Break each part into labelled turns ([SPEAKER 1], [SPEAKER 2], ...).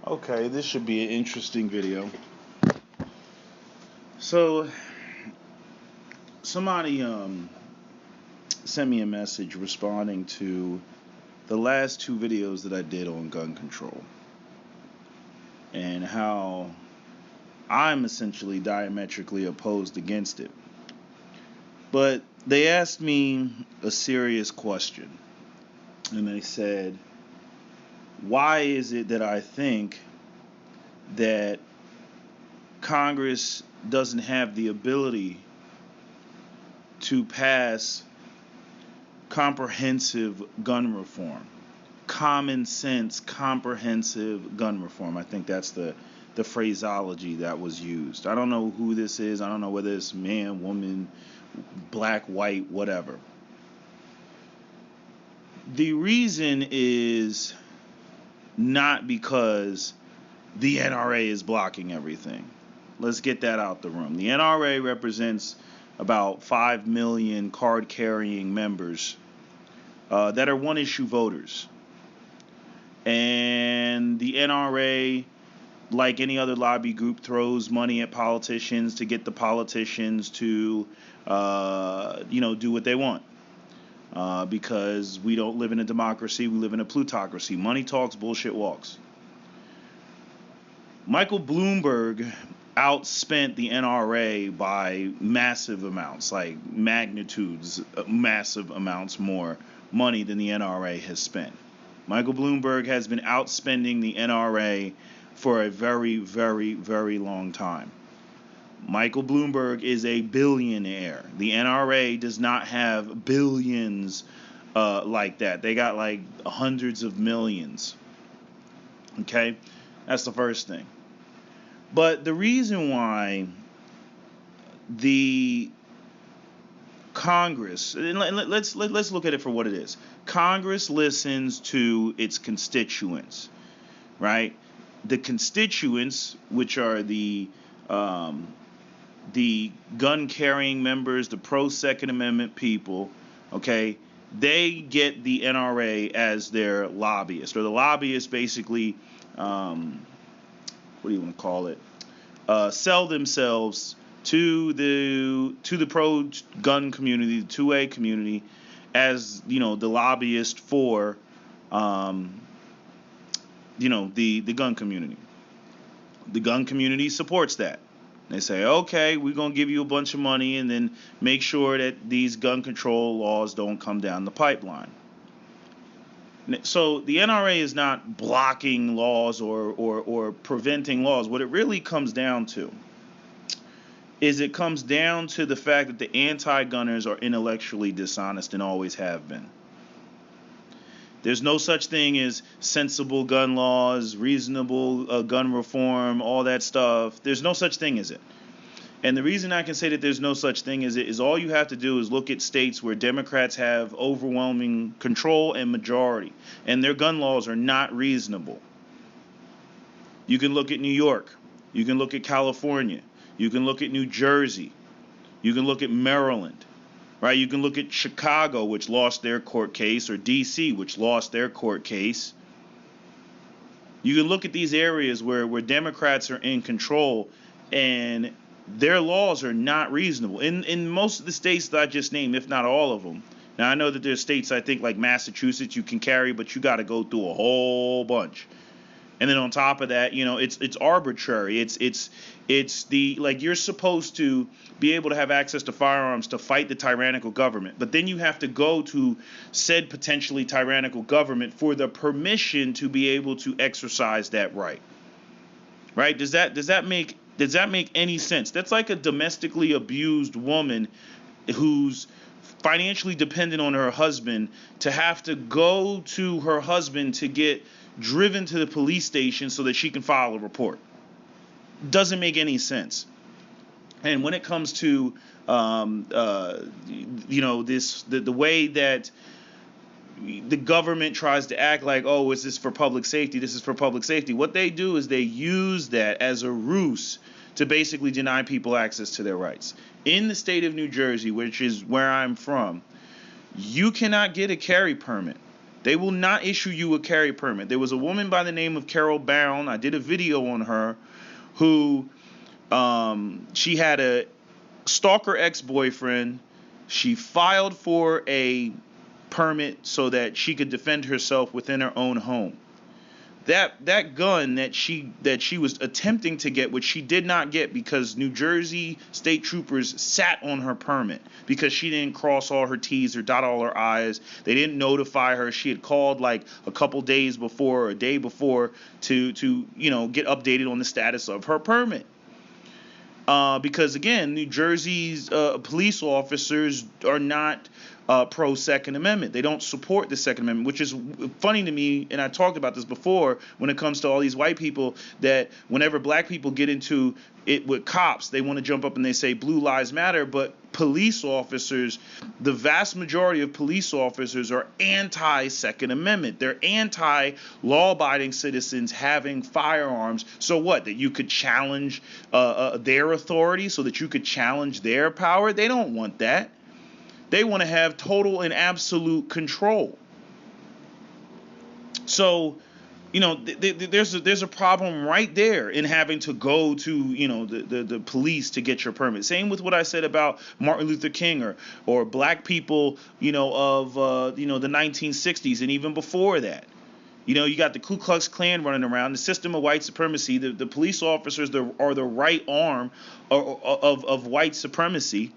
[SPEAKER 1] Okay, this should be an interesting video. So, somebody sent me a message responding to the last two videos that I did on gun control and how I'm essentially diametrically opposed against it. But they asked me a serious question. And they said, why is it that I think that Congress doesn't have the ability to pass comprehensive gun reform? Common sense, comprehensive gun reform. I think that's the phraseology that was used. I don't know who this is. I don't know whether it's man, woman, black, white, whatever. The reason is not because the NRA is blocking everything. Let's get that out the room. The NRA represents about 5 million card-carrying members that are one-issue voters. And the NRA, like any other lobby group, throws money at politicians to get the politicians to, do what they want. Because we don't live in a democracy, we live in a plutocracy. Money talks, bullshit walks. Michael Bloomberg outspent the NRA by massive amounts, like magnitudes, massive amounts more money than the NRA has spent. Michael Bloomberg has been outspending the NRA for a very, very, very long time. Michael Bloomberg is a billionaire. The NRA does not have billions like that. They got like hundreds of millions. Okay? That's the first thing. But the reason why the Congress, and let's look at it for what it is. Congress listens to its constituents, right? The constituents, which are the gun-carrying members, the pro-Second Amendment people, okay, they get the NRA as their lobbyist, or the lobbyists basically, what do you want to call it? Sell themselves to the pro-gun community, the 2A community, as the lobbyist for the gun community. The gun community supports that. They say, okay, we're going to give you a bunch of money and then make sure that these gun control laws don't come down the pipeline. So the NRA is not blocking laws or preventing laws. What it really comes down to is it comes down to the fact that the anti-gunners are intellectually dishonest and always have been. There's no such thing as sensible gun laws, reasonable gun reform, all that stuff. There's no such thing as it. And the reason I can say that there's no such thing as it is all you have to do is look at states where Democrats have overwhelming control and majority, and their gun laws are not reasonable. You can look at New York. You can look at California. You can look at New Jersey. You can look at Maryland. Right? You can look at Chicago, which lost their court case, or D.C., which lost their court case. You can look at these areas where Democrats are in control, and their laws are not reasonable. In most of the states that I just named, if not all of them. Now, I know that there's states, I think, like Massachusetts you can carry, but you got to go through a whole bunch. And then on top of that, it's arbitrary. It's the, like, you're supposed to be able to have access to firearms to fight the tyrannical government, but then you have to go to said potentially tyrannical government for the permission to be able to exercise that right. Right? Does that make any sense? That's like a domestically abused woman who's financially dependent on her husband to have to go to her husband to get driven to the police station so that she can file a report. Doesn't make any sense. And when it comes to the way that the government tries to act like, oh, is this for public safety? This is for public safety. What they do is they use that as a ruse to basically deny people access to their rights. In the state of New Jersey, which is where I'm from, you cannot get a carry permit They will not issue you a carry permit. There was a woman by the name of Carol Brown. I did a video on her, who she had a stalker ex-boyfriend. She filed for a permit so that she could defend herself within her own home. That gun that she was attempting to get, which she did not get because New Jersey state troopers sat on her permit because she didn't cross all her T's or dot all her I's. They didn't notify her. She had called like a couple days before or a day before to get updated on the status of her permit. Because again, New Jersey's police officers are not pro Second Amendment. They don't support the Second Amendment, which is funny to me. And I talked about this before when it comes to all these white people, that whenever black people get into it with cops, they want to jump up and they say Blue Lives Matter. But police officers, the vast majority of police officers are anti-Second Amendment. They're anti-law-abiding citizens having firearms. So what? That you could challenge their authority, so that you could challenge their power? They don't want that. They want to have total and absolute control. So, there's a problem right there in having to go to, the police to get your permit. Same with what I said about Martin Luther King or black people, of the 1960s and even before that. You got the Ku Klux Klan running around, the system of white supremacy. The police officers are the right arm of white supremacy.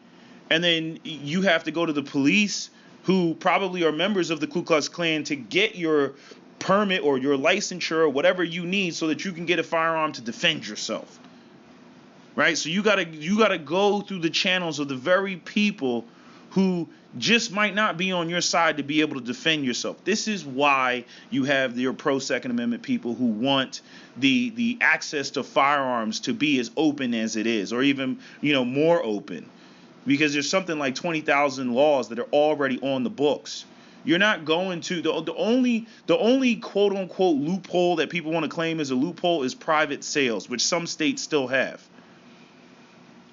[SPEAKER 1] And then you have to go to the police, who probably are members of the Ku Klux Klan, to get your permit or your licensure or whatever you need so that you can get a firearm to defend yourself. Right? So you gotta go through the channels of the very people who just might not be on your side to be able to defend yourself. This is why you have your pro-Second Amendment people who want the access to firearms to be as open as it is, or even more open. Because there's something like 20,000 laws that are already on the books. You're not going to the only quote unquote loophole that people want to claim as a loophole is private sales, which some states still have.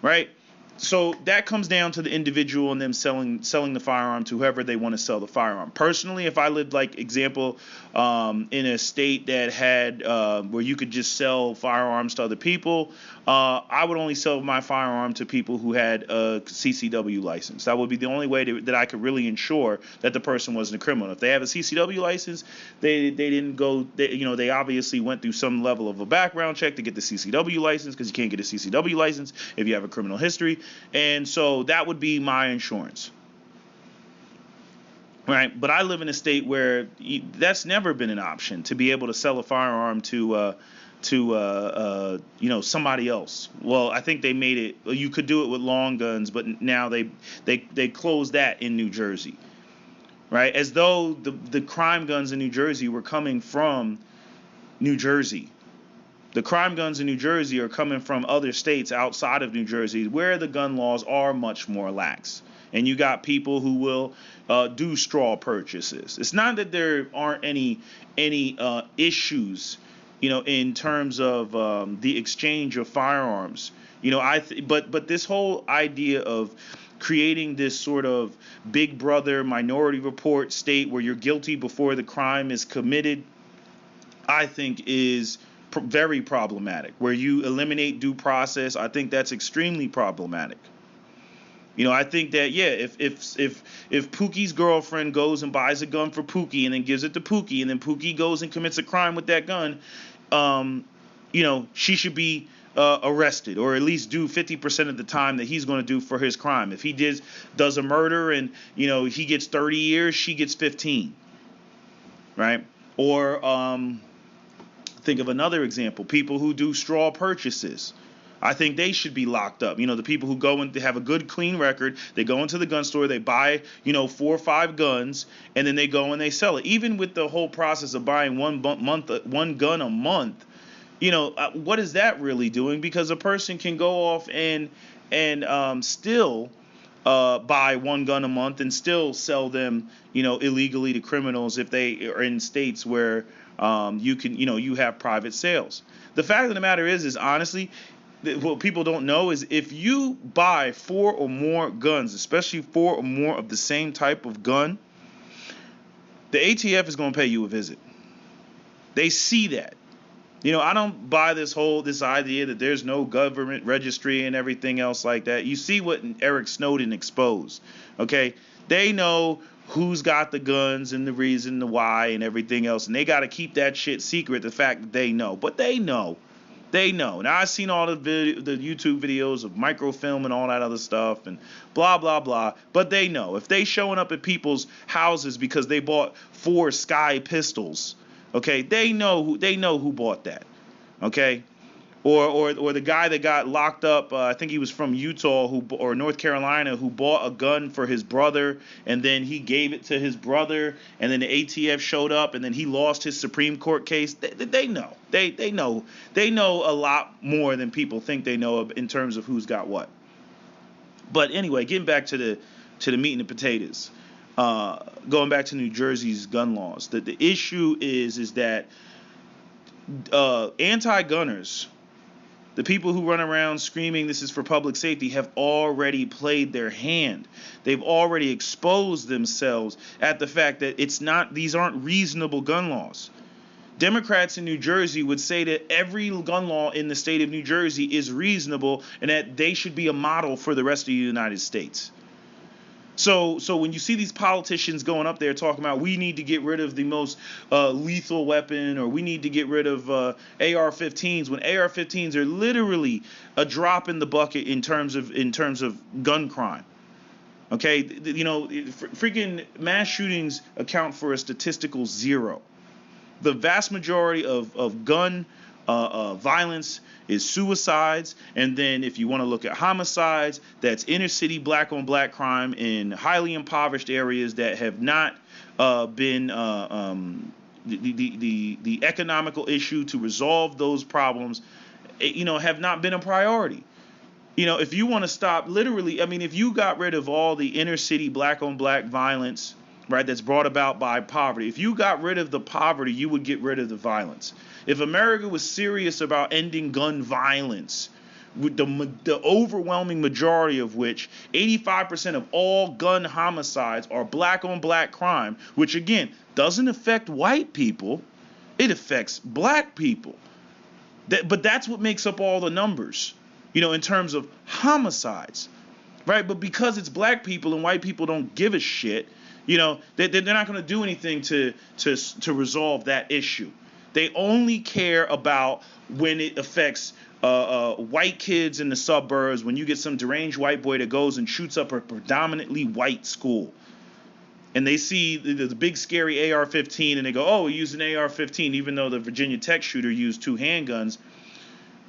[SPEAKER 1] Right? So that comes down to the individual and them selling the firearm to whoever they want to sell the firearm. Personally, if I lived, like example, in a state that had where you could just sell firearms to other people, I would only sell my firearm to people who had a CCW license. That would be the only way that I could really ensure that the person wasn't a criminal. If they have a CCW license, they didn't go. They obviously went through some level of a background check to get the CCW license, because you can't get a CCW license if you have a criminal history. And so that would be my insurance. Right? But I live in a state where that's never been an option, to be able to sell a firearm to somebody else. Well, I think they made it. You could do it with long guns, but now they closed that in New Jersey. Right? As though the crime guns in New Jersey were coming from New Jersey. The crime guns in New Jersey are coming from other states outside of New Jersey, where the gun laws are much more lax. And you got people who will do straw purchases. It's not that there aren't any issues, in terms of the exchange of firearms. But this whole idea of creating this sort of Big Brother Minority Report state where you're guilty before the crime is committed, I think is very problematic. Where you eliminate due process, I think that's extremely problematic. I think that, yeah, if Pookie's girlfriend goes and buys a gun for Pookie and then gives it to Pookie, and then Pookie goes and commits a crime with that gun, she should be arrested, or at least do 50% of the time that he's going to do for his crime. If he does a murder and he gets 30 years, she gets 15. Right? Or think of another example: people who do straw purchases. I think they should be locked up. The people who go and have a good, clean record, they go into the gun store, they buy, 4 or 5 guns, and then they go and they sell it. Even with the whole process of buying one gun a month, what is that really doing? Because a person can go off and still buy 1 gun a month and still sell them, illegally to criminals if they are in states where you have private sales. The fact of the matter is honestly, what people don't know is if you buy 4 or more guns, especially 4 or more of the same type of gun, the ATF is going to pay you a visit. They see that. I don't buy this idea that there's no government registry and everything else like that. You see what Eric Snowden exposed, okay? They know who's got the guns and the reason, the why, and everything else, and they got to keep that shit secret, the fact that they know. But they know. They know. Now, I've seen all the YouTube videos of microfilm and all that other stuff and blah, blah, blah. But they know. If they showing up at people's houses because they bought 4 Sky pistols, okay, they know who bought that, okay, or the guy that got locked up, I think he was from Utah or North Carolina, who bought a gun for his brother, and then he gave it to his brother, and then the ATF showed up, and then he lost his Supreme Court case. They know, they know a lot more than people think they know in terms of who's got what. But anyway, getting back to the meat and the potatoes. Going back to New Jersey's gun laws, the issue is that anti-gunners, the people who run around screaming this is for public safety, have already played their hand. They've already exposed themselves at the fact that these aren't reasonable gun laws. Democrats in New Jersey would say that every gun law in the state of New Jersey is reasonable and that they should be a model for the rest of the United States. So when you see these politicians going up there talking about we need to get rid of the most lethal weapon, or we need to get rid of AR-15s, when AR-15s are literally a drop in the bucket in terms of gun crime. Okay, freaking mass shootings account for a statistical 0. The vast majority of gun violence is suicides, and then if you want to look at homicides, that's inner city black on black crime in highly impoverished areas that have not been the economical issue to resolve those problems, have not been a priority. If you want to stop, literally, if you got rid of all the inner city black on black violence, right, that's brought about by poverty, if you got rid of the poverty, you would get rid of the violence. If America was serious about ending gun violence, with the overwhelming majority of which, 85% of all gun homicides are black on black crime, which again doesn't affect white people, it affects black people. But that's what makes up all the numbers, in terms of homicides, right? But because it's black people and white people don't give a shit, they're not going to do anything to resolve that issue. They only care about when it affects white kids in the suburbs, when you get some deranged white boy that goes and shoots up a predominantly white school. And they see the big scary AR-15 and they go, oh, we use an AR-15, even though the Virginia Tech shooter used 2 handguns.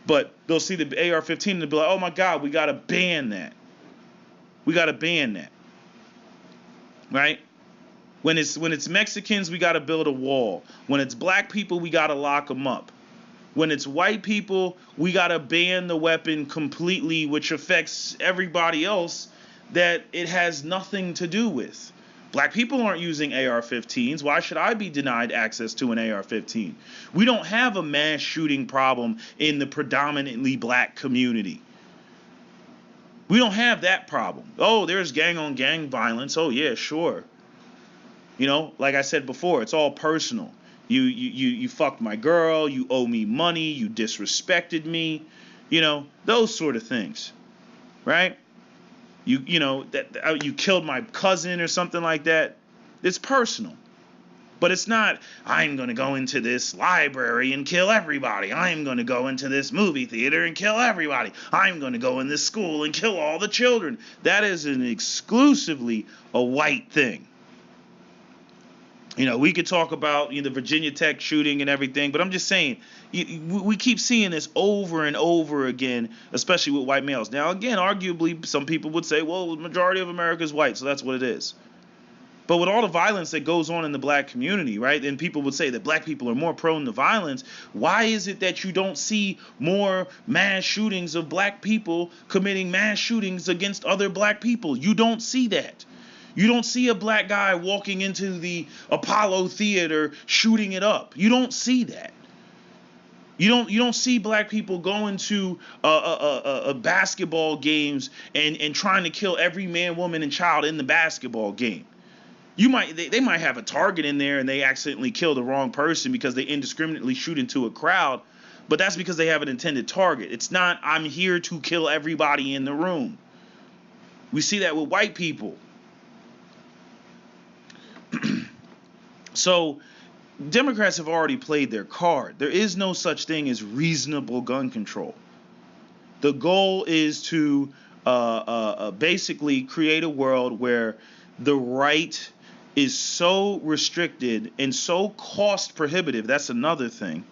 [SPEAKER 1] But they'll see the AR-15 and they'll be like, oh my God, we got to ban that. We got to ban that. Right? When it's Mexicans, we got to build a wall. When it's black people, we got to lock them up. When it's white people, we got to ban the weapon completely, which affects everybody else that it has nothing to do with. Black people aren't using AR-15s. Why should I be denied access to an AR-15? We don't have a mass shooting problem in the predominantly black community. We don't have that problem. Oh, there's gang-on-gang violence. Oh, yeah, sure. Like I said before, it's all personal. You fucked my girl, you owe me money, you disrespected me, those sort of things, right? You killed my cousin or something like that. It's personal. But it's not, I'm going to go into this library and kill everybody. I'm going to go into this movie theater and kill everybody. I'm going to go in this school and kill all the children. That is an exclusively a white thing. We could talk about the Virginia Tech shooting and everything, but I'm just saying, we keep seeing this over and over again, especially with white males. Now, again, arguably, some people would say, well, the majority of America is white, so that's what it is. But with all the violence that goes on in the black community, right, and people would say that black people are more prone to violence, why is it that you don't see more mass shootings of black people committing mass shootings against other black people? You don't see that. You don't see a black guy walking into the Apollo Theater shooting it up. You don't see that. You don't see black people going to basketball games and trying to kill every man, woman, and child in the basketball game. They might have a target in there and they accidentally kill the wrong person because they indiscriminately shoot into a crowd, but that's because they have an intended target. It's not, I'm here to kill everybody in the room. We see that with white people. So Democrats have already played their card. There is no such thing as reasonable gun control. The goal is to basically create a world where the right is so restricted and so cost prohibitive. That's another thing.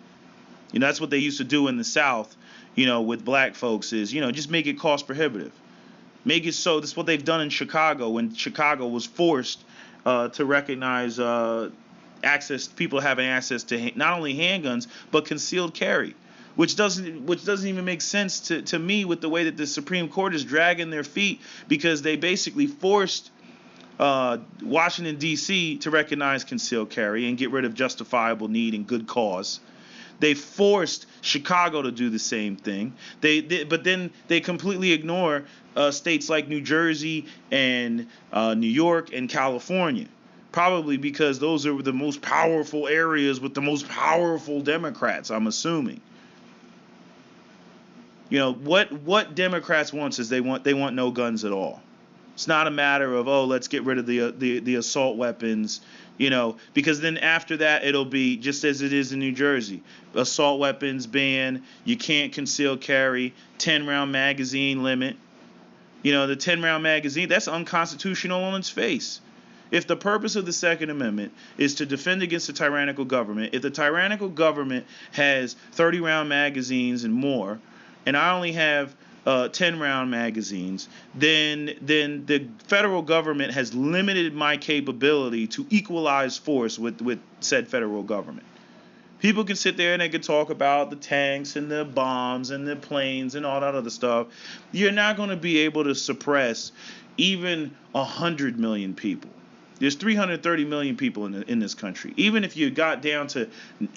[SPEAKER 1] That's what they used to do in the South, with black folks is, just make it cost prohibitive. Make it so. That's what they've done in Chicago when Chicago was forced to recognize people having access to not only handguns but concealed carry, which doesn't even make sense to me with the way that the Supreme Court is dragging their feet, because they basically forced Washington D.C. to recognize concealed carry and get rid of justifiable need and good cause. They forced Chicago to do the same thing. But then they completely ignore states like New Jersey and New York and California, probably because those are the most powerful areas with the most powerful Democrats, I'm assuming. What Democrats want is they want no guns at all. It's not a matter of, let's get rid of the assault weapons, because then after that it'll be just as it is in New Jersey. Assault weapons ban, you can't conceal carry, 10-round magazine limit. The 10-round magazine, that's unconstitutional on its face. If the purpose of the Second Amendment is to defend against a tyrannical government, if the tyrannical government has 30-round magazines and more, and I only have 10-round magazines, then the federal government has limited my capability to equalize force with said federal government. People can sit there and they can talk about the tanks and the bombs and the planes and all that other stuff. You're not going to be able to suppress even 100 million people. There's 330 million people in this country. Even if you got down to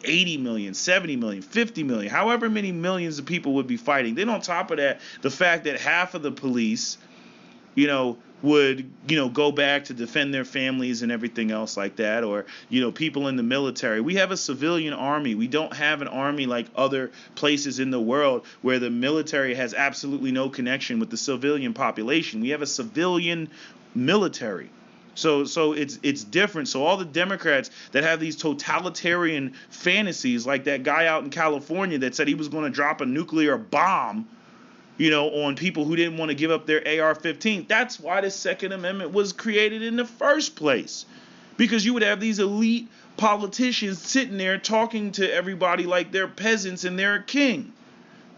[SPEAKER 1] 80 million, 70 million, 50 million, however many millions of people would be fighting. Then on top of that, the fact that half of the police, would, go back to defend their families and everything else like that, or, people in the military. We have a civilian army. We don't have an army like other places in the world where the military has absolutely no connection with the civilian population. We have a civilian military. So it's different. So all the Democrats that have these totalitarian fantasies, like that guy out in California that said he was going to drop a nuclear bomb, on people who didn't want to give up their AR-15. That's why the Second Amendment was created in the first place. Because you would have these elite politicians sitting there talking to everybody like they're peasants and they're a king.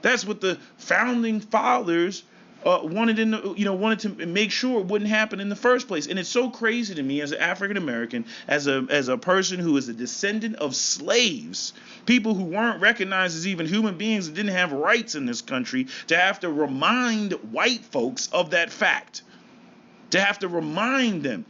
[SPEAKER 1] That's what the founding fathers wanted to make sure it wouldn't happen in the first place. And it's so crazy to me as an African American, as a person who is a descendant of slaves, people who weren't recognized as even human beings and didn't have rights in this country, to have to remind white folks of that fact. To have to remind them.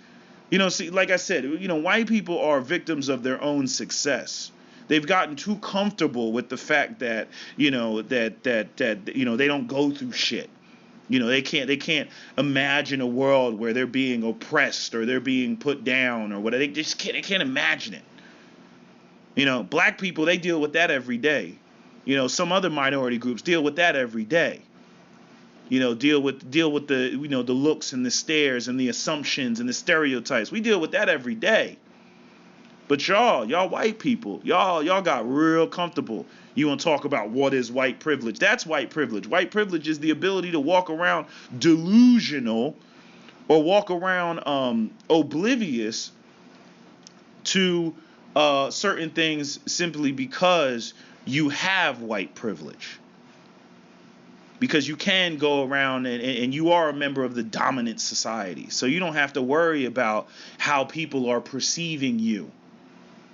[SPEAKER 1] See, like I said, white people are victims of their own success. They've gotten too comfortable with the fact that, they don't go through shit. They can't imagine a world where they're being oppressed or they're being put down or whatever. They can't imagine it. Black people, they deal with that every day. Some other minority groups deal with that every day. Deal with the, the looks and the stares and the assumptions and the stereotypes. We deal with that every day. But y'all white people, y'all got real comfortable. You want to talk about what is white privilege? That's white privilege. White privilege is the ability to walk around delusional or walk around oblivious to certain things simply because you have white privilege. Because you can go around and you are a member of the dominant society. So you don't have to worry about how people are perceiving you.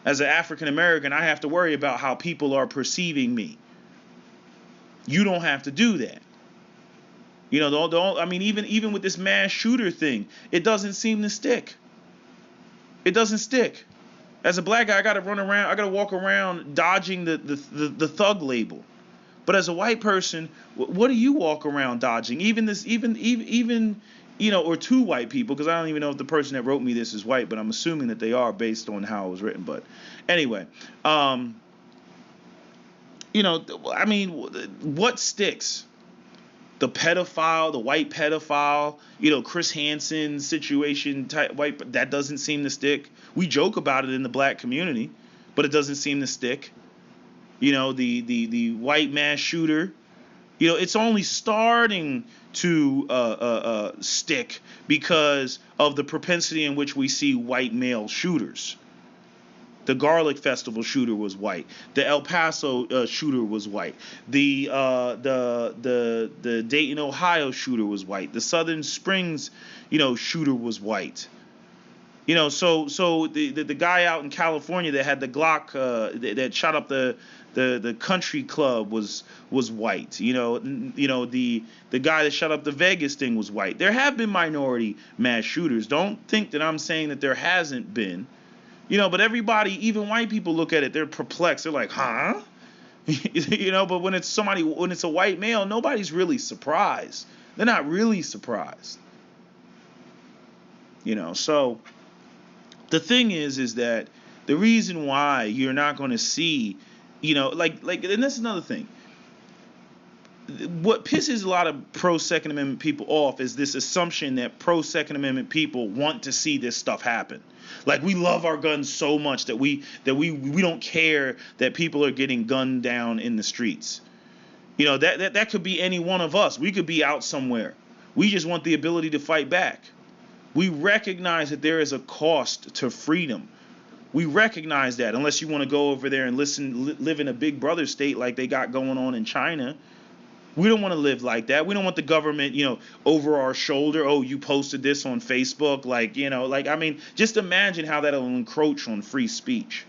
[SPEAKER 1] As an African American, I have to worry about how people are perceiving me. You don't have to do that. Even with this mass shooter thing, it doesn't seem to stick. It doesn't stick. As a black guy, I got to walk around dodging the thug label. But as a white person, what do you walk around dodging? Even or two white people, because I don't even know if the person that wrote me this is white, but I'm assuming that they are based on how it was written. But anyway, I mean, what sticks? The pedophile, the white pedophile, Chris Hansen situation type white, that doesn't seem to stick. We joke about it in the black community, but it doesn't seem to stick. The white mass shooter, it's only starting to stick because of the propensity in which we see white male shooters. The Garlic Festival shooter was white. The El Paso shooter was white. The Dayton, Ohio shooter was white. The Southern Springs, shooter was white. So the guy out in California that had the Glock that shot up the country club was white. The guy that shot up the Vegas thing was white. There have been minority mass shooters. Don't think that I'm saying that there hasn't been. But everybody, even white people, look at it. They're perplexed. They're like, huh? But when it's a white male, nobody's really surprised. They're not really surprised. So the thing is that the reason why you're not going to see, and this is another thing. What pisses a lot of pro-Second Amendment people off is this assumption that pro-Second Amendment people want to see this stuff happen. Like, we love our guns so much that we don't care that people are getting gunned down in the streets. That could be any one of us. We could be out somewhere. We just want the ability to fight back. We recognize that there is a cost to freedom. We recognize that, unless you want to go over there and live in a Big Brother state like they got going on in China. We don't want to live like that. We don't want the government, over our shoulder. Oh, you posted this on Facebook. Just imagine how that'll encroach on free speech.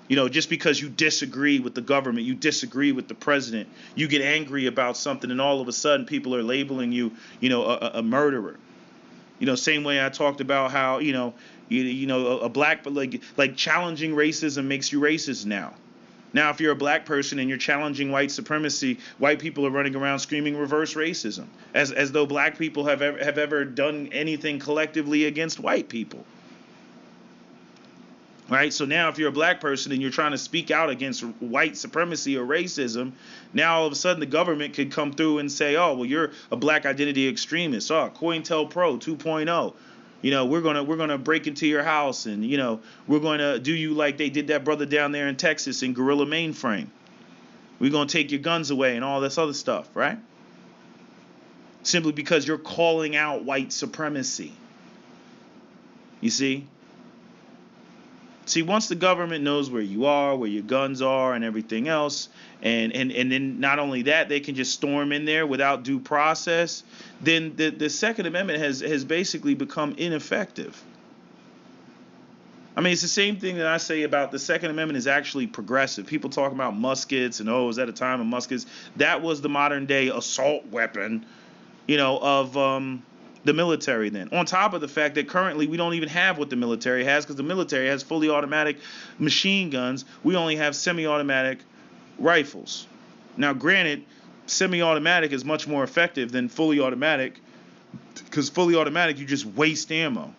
[SPEAKER 1] Just because you disagree with the government, you disagree with the president, you get angry about something, and all of a sudden people are labeling you, a murderer. Same way I talked about how, a black, but like challenging racism makes you racist now. Now, if you're a black person and you're challenging white supremacy, white people are running around screaming reverse racism, as though black people have ever done anything collectively against white people. Right? So now if you're a black person and you're trying to speak out against white supremacy or racism, now all of a sudden the government could come through and say, oh, well, you're a black identity extremist. Oh, COINTELPRO 2.0. We're gonna break into your house and we're gonna do you like they did that brother down there in Texas in Gorilla Mainframe. We're gonna take your guns away and all this other stuff, right? Simply because you're calling out white supremacy. You see? Once the government knows where you are, where your guns are, and everything else, and then not only that, they can just storm in there without due process, then the Second Amendment has basically become ineffective. I mean, it's the same thing that I say about the Second Amendment is actually progressive. People talk about muskets and, is that a time of muskets? That was the modern day assault weapon, of the military then. On top of the fact that currently we don't even have what the military has, because the military has fully automatic machine guns. We only have semi-automatic rifles. Now, granted, semi-automatic is much more effective than fully automatic, because fully automatic, you just waste ammo.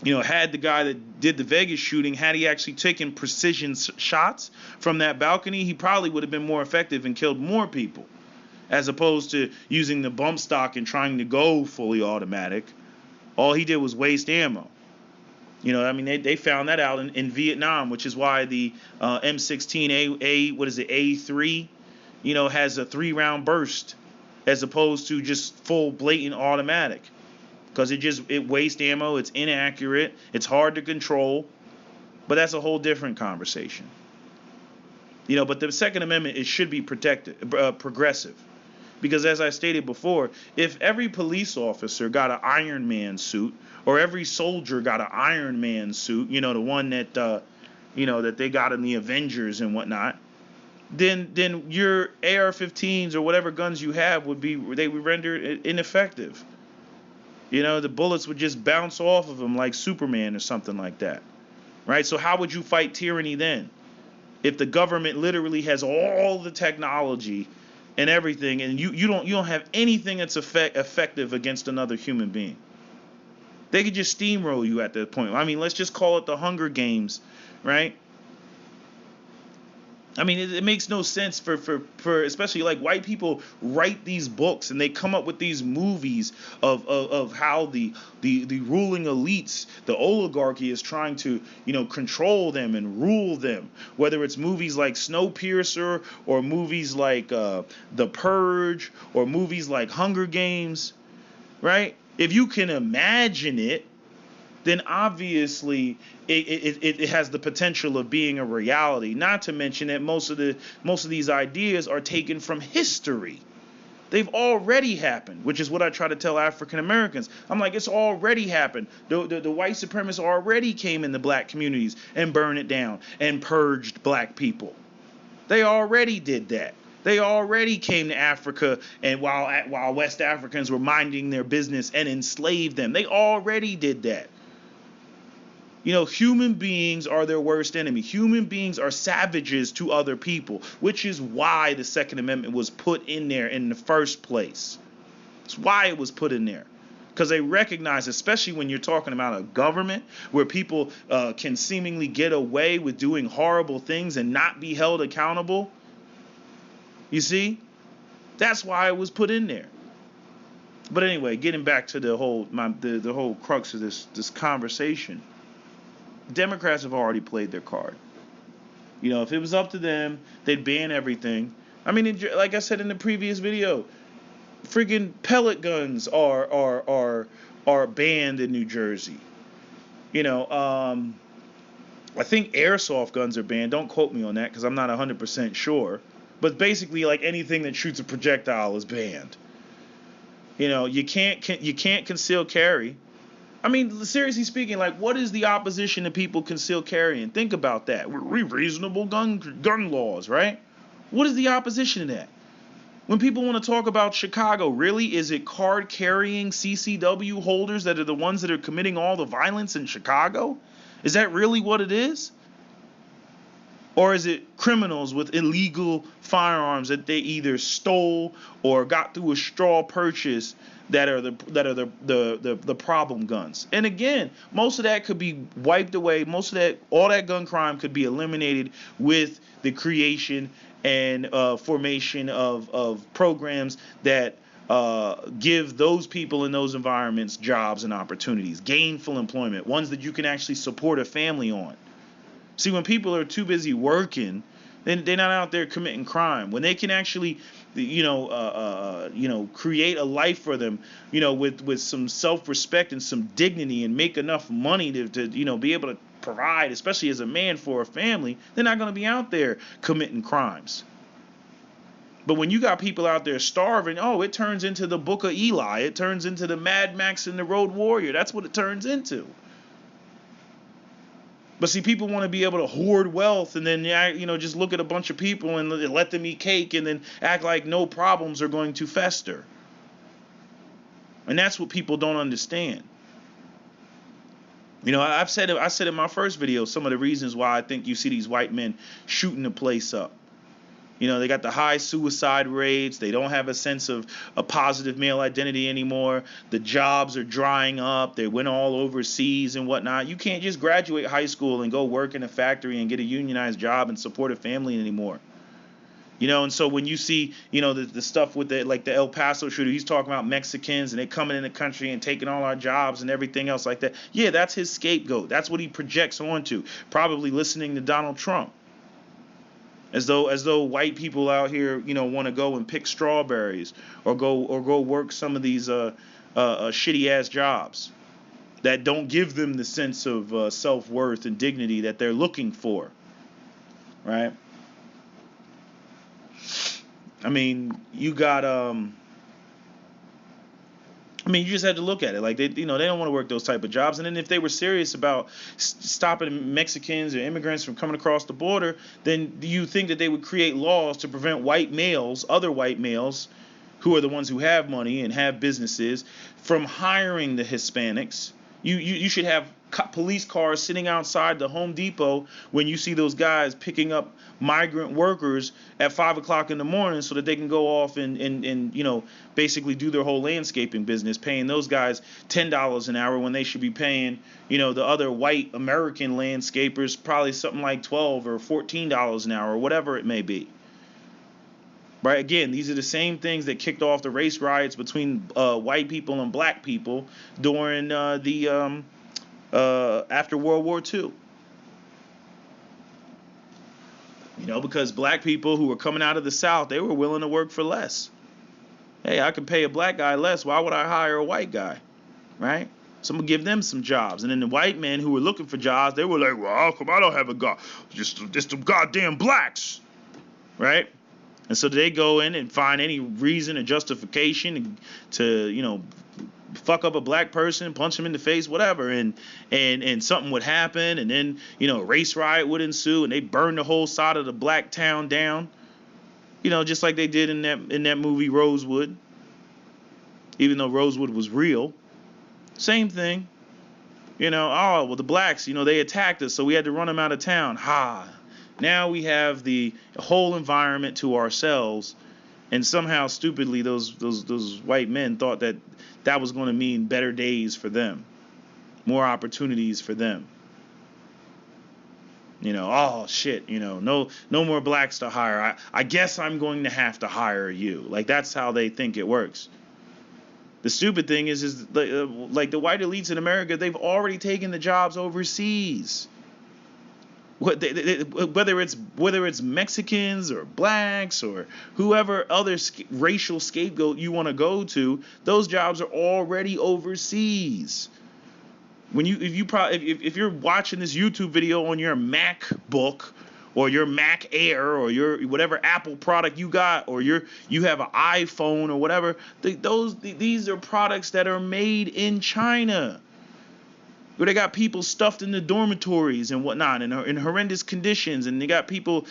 [SPEAKER 1] Had the guy that did the Vegas shooting, had he actually taken precision shots from that balcony, he probably would have been more effective and killed more people, as opposed to using the bump stock and trying to go fully automatic. All he did was waste ammo. They found that out in Vietnam, which is why the M16A, A3, has a 3-round burst as opposed to just full blatant automatic. Because it wastes ammo, it's inaccurate, it's hard to control. But that's a whole different conversation. But the Second Amendment, it should be progressive. Because as I stated before, if every police officer got an Iron Man suit, or every soldier got an Iron Man suit, the one that that they got in the Avengers and whatnot, then your AR-15s or whatever guns you have would render ineffective. The bullets would just bounce off of them like Superman or something like that. Right? So how would you fight tyranny then? If the government literally has all the technology, and everything, and you don't have anything that's effective against another human being. They could just steamroll you at that point. I mean, let's just call it the Hunger Games, right? I mean, it makes no sense for especially like white people write these books and they come up with these movies of how the ruling elites, the oligarchy is trying to, control them and rule them. Whether it's movies like Snowpiercer or movies like The Purge or movies like Hunger Games, right? If you can imagine it, then obviously it has the potential of being a reality. Not to mention that most of these ideas are taken from history. They've already happened, which is what I try to tell African Americans. I'm like, it's already happened. The white supremacists already came in the black communities and burned it down and purged black people. They already did that. They already came to Africa, and while West Africans were minding their business and enslaved them. They already did that. Human beings are their worst enemy. Human beings are savages to other people, which is why the Second Amendment was put in there in the first place. That's why it was put in there. Because they recognize, especially when you're talking about a government where people can seemingly get away with doing horrible things and not be held accountable. You see? That's why it was put in there. But anyway, getting back to the whole crux of this conversation. Democrats have already played their card. If it was up to them, they'd ban everything. I mean, like I said in the previous video, freaking pellet guns are banned in New Jersey. I think airsoft guns are banned. Don't quote me on that because I'm not 100% sure. But basically, like anything that shoots a projectile is banned. You can't conceal carry. I mean, seriously speaking, like, what is the opposition to people conceal carrying? Think about that. We're reasonable gun laws, right? What is the opposition to that? When people want to talk about Chicago, really, is it card-carrying CCW holders that are the ones that are committing all the violence in Chicago? Is that really what it is? Or is it criminals with illegal firearms that they either stole or got through a straw purchase that are the problem guns? And again, most of that could be wiped away. All that gun crime could be eliminated with the creation and formation of programs that give those people in those environments jobs and opportunities, gainful employment, ones that you can actually support a family on. See, when people are too busy working, then they're not out there committing crime. When they can actually, create a life for them, with some self-respect and some dignity and make enough money to be able to provide, especially as a man for a family, they're not going to be out there committing crimes. But when you got people out there starving, it turns into the Book of Eli. It turns into the Mad Max and the Road Warrior. That's what it turns into. But see, people want to be able to hoard wealth and then, just look at a bunch of people and let them eat cake and then act like no problems are going to fester. And that's what people don't understand. I said in my first video some of the reasons why I think you see these white men shooting the place up. They got the high suicide rates. They don't have a sense of a positive male identity anymore. The jobs are drying up. They went all overseas and whatnot. You can't just graduate high school and go work in a factory and get a unionized job and support a family anymore. And so when you see, the stuff with the El Paso shooter, he's talking about Mexicans and they coming in the country and taking all our jobs and everything else like that. Yeah, that's his scapegoat. That's what he projects onto, probably listening to Donald Trump. As though white people out here, want to go and pick strawberries or go work some of these shitty ass jobs that don't give them the sense of self-worth and dignity that they're looking for, right? I mean, you got you just had to look at it. Like, they don't want to work those type of jobs. And then if they were serious about stopping Mexicans or immigrants from coming across the border, then do you think that they would create laws to prevent other white males, who are the ones who have money and have businesses, from hiring the Hispanics You should have police cars sitting outside the Home Depot when you see those guys picking up migrant workers at 5 o'clock in the morning so that they can go off and basically do their whole landscaping business, paying those guys $10 an hour when they should be paying, the other white American landscapers probably something like $12 or $14 an hour, or whatever it may be. Right? Again, these are the same things that kicked off the race riots between white people and black people during the after World War II. Because black people who were coming out of the South, they were willing to work for less. Hey, I can pay a black guy less. Why would I hire a white guy? Right? So I'm going to give them some jobs. And then the white men who were looking for jobs, they were like, well, how come I don't have a job? Just some goddamn blacks. Right? And so they go in and find any reason or justification to, fuck up a black person, punch him in the face, whatever, and something would happen, and then a race riot would ensue, and they burn the whole side of the black town down, just like they did in that movie Rosewood. Even though Rosewood was real, same thing. Oh well, the blacks, they attacked us, so we had to run them out of town. Now we have the whole environment to ourselves, and somehow stupidly those white men thought that was going to mean better days for them, more opportunities for them. Oh shit, no more blacks to hire. I guess I'm going to have to hire you. Like, that's how they think it works. The stupid thing is like the white elites in America, they've already taken the jobs overseas. Whether it's Mexicans or blacks or whoever other racial scapegoat you want to go to, those jobs are already overseas. If you're watching this YouTube video on your MacBook or your Mac Air or your whatever Apple product you got, or you have an iPhone or whatever, these are products that are made in China, where they got people stuffed in the dormitories and whatnot in horrendous conditions, and they got people,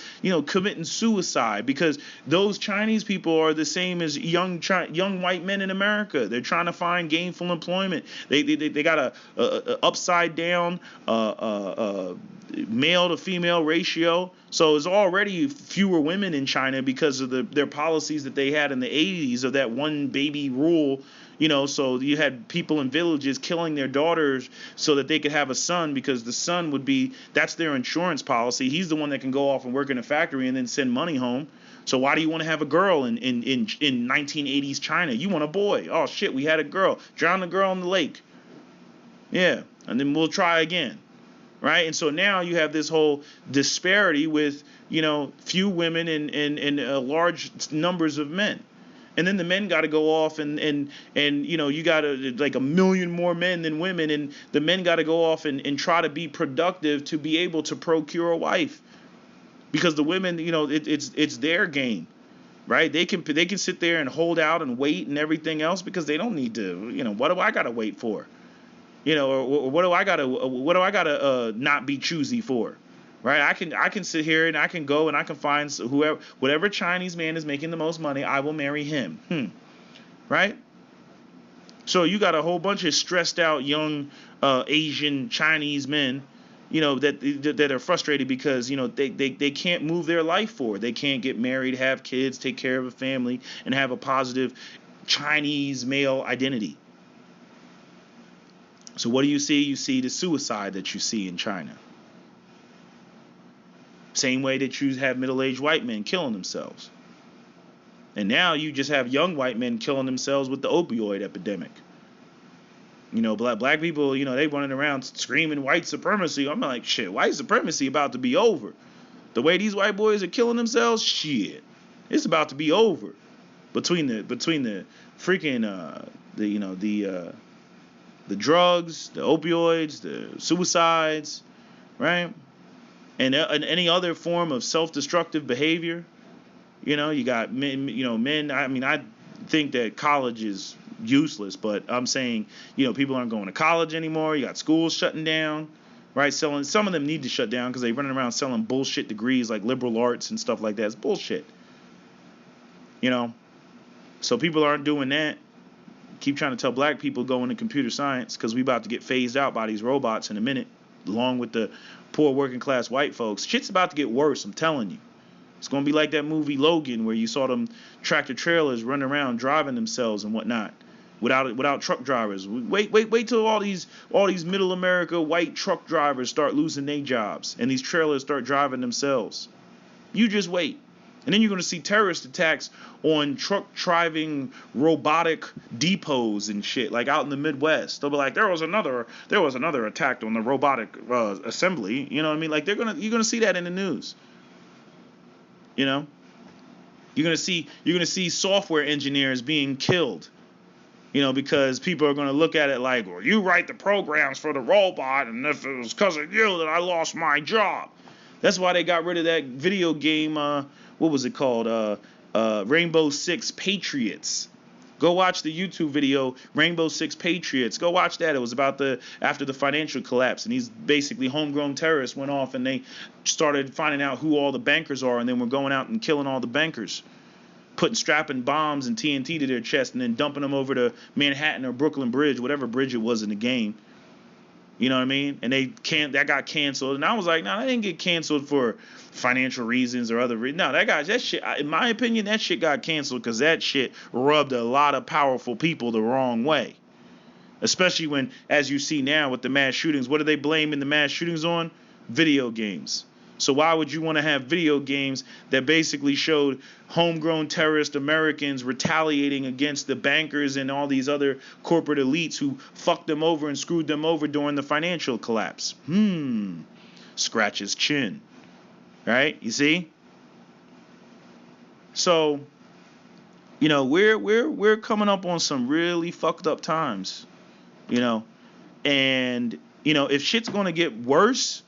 [SPEAKER 1] committing suicide because those Chinese people are the same as young white men in America. They're trying to find gainful employment. They got a upside down male to female ratio. So there's already fewer women in China because of their policies that they had in the 80s of that one baby rule. So you had people in villages killing their daughters so that they could have a son, because the son that's their insurance policy. He's the one that can go off and work in a factory and then send money home. So why do you want to have a girl in 1980s China? You want a boy. Oh shit, we had a girl. Drown the girl in the lake. Yeah, and then we'll try again. Right? And so now you have this whole disparity with, few women and large numbers of men. And then the men got to go off and you got like 1 million more men than women, and the men got to go off and try to be productive to be able to procure a wife, because the women, it's their game, right? They can sit there and hold out and wait and everything else because they don't need to. What do I got to wait for? Or what do I gotta not be choosy for? Right? I can sit here and I can go and I can find whatever Chinese man is making the most money, I will marry him. Right? So you got a whole bunch of stressed out young Asian Chinese men, that are frustrated because they can't move their life forward. They can't get married, have kids, take care of a family, and have a positive Chinese male identity. So what do you see? You see the suicide that you see in China. Same way that you have middle-aged white men killing themselves. And now you just have young white men killing themselves with the opioid epidemic. Black people, they running around screaming white supremacy. I'm like, shit, white supremacy about to be over. The way these white boys are killing themselves, shit, it's about to be over. Between the freaking the drugs, the opioids, the suicides, right? And any other form of self-destructive behavior. You got men. I mean, I think that college is useless, but I'm saying, people aren't going to college anymore. You got schools shutting down, right? Some of them need to shut down because they're running around selling bullshit degrees like liberal arts and stuff like that. It's bullshit. So people aren't doing that. Keep trying to tell black people go into computer science because we about to get phased out by these robots in a minute, along with the poor working class white folks. Shit's about to get worse, I'm telling you. It's going to be like that movie Logan where you saw them tractor trailers running around driving themselves and whatnot without truck drivers. Wait till all these middle America white truck drivers start losing their jobs and these trailers start driving themselves. You just wait. And then you're going to see terrorist attacks on truck driving robotic depots and shit, like out in the Midwest. They'll be like, there was another attack on the robotic assembly. You know what I mean? Like you're gonna see that in the news. You know, you're gonna see software engineers being killed. You know, because people are gonna look at it like, well, you write the programs for the robot, and if it was because of you that I lost my job. That's why they got rid of that video game. What was it called? Rainbow Six Patriots. Go watch the YouTube video, Rainbow Six Patriots. Go watch that. It was about after the financial collapse, and these basically homegrown terrorists went off and they started finding out who all the bankers are, and then were going out and killing all the bankers, strapping bombs and TNT to their chest, and then dumping them over to Manhattan or Brooklyn Bridge, whatever bridge it was in the game. You know what I mean? And that got canceled. And I was like, no, that didn't get canceled for financial reasons or other reasons. No, that shit, in my opinion, that shit got canceled because that shit rubbed a lot of powerful people the wrong way. Especially when, as you see now with the mass shootings, what are they blaming the mass shootings on? Video games. So why would you want to have video games that basically showed homegrown terrorist Americans retaliating against the bankers and all these other corporate elites who fucked them over and screwed them over during the financial collapse? Scratch his chin. Right? You see? So, you know, we're coming up on some really fucked up times. You know, and you know, if shit's gonna get worse,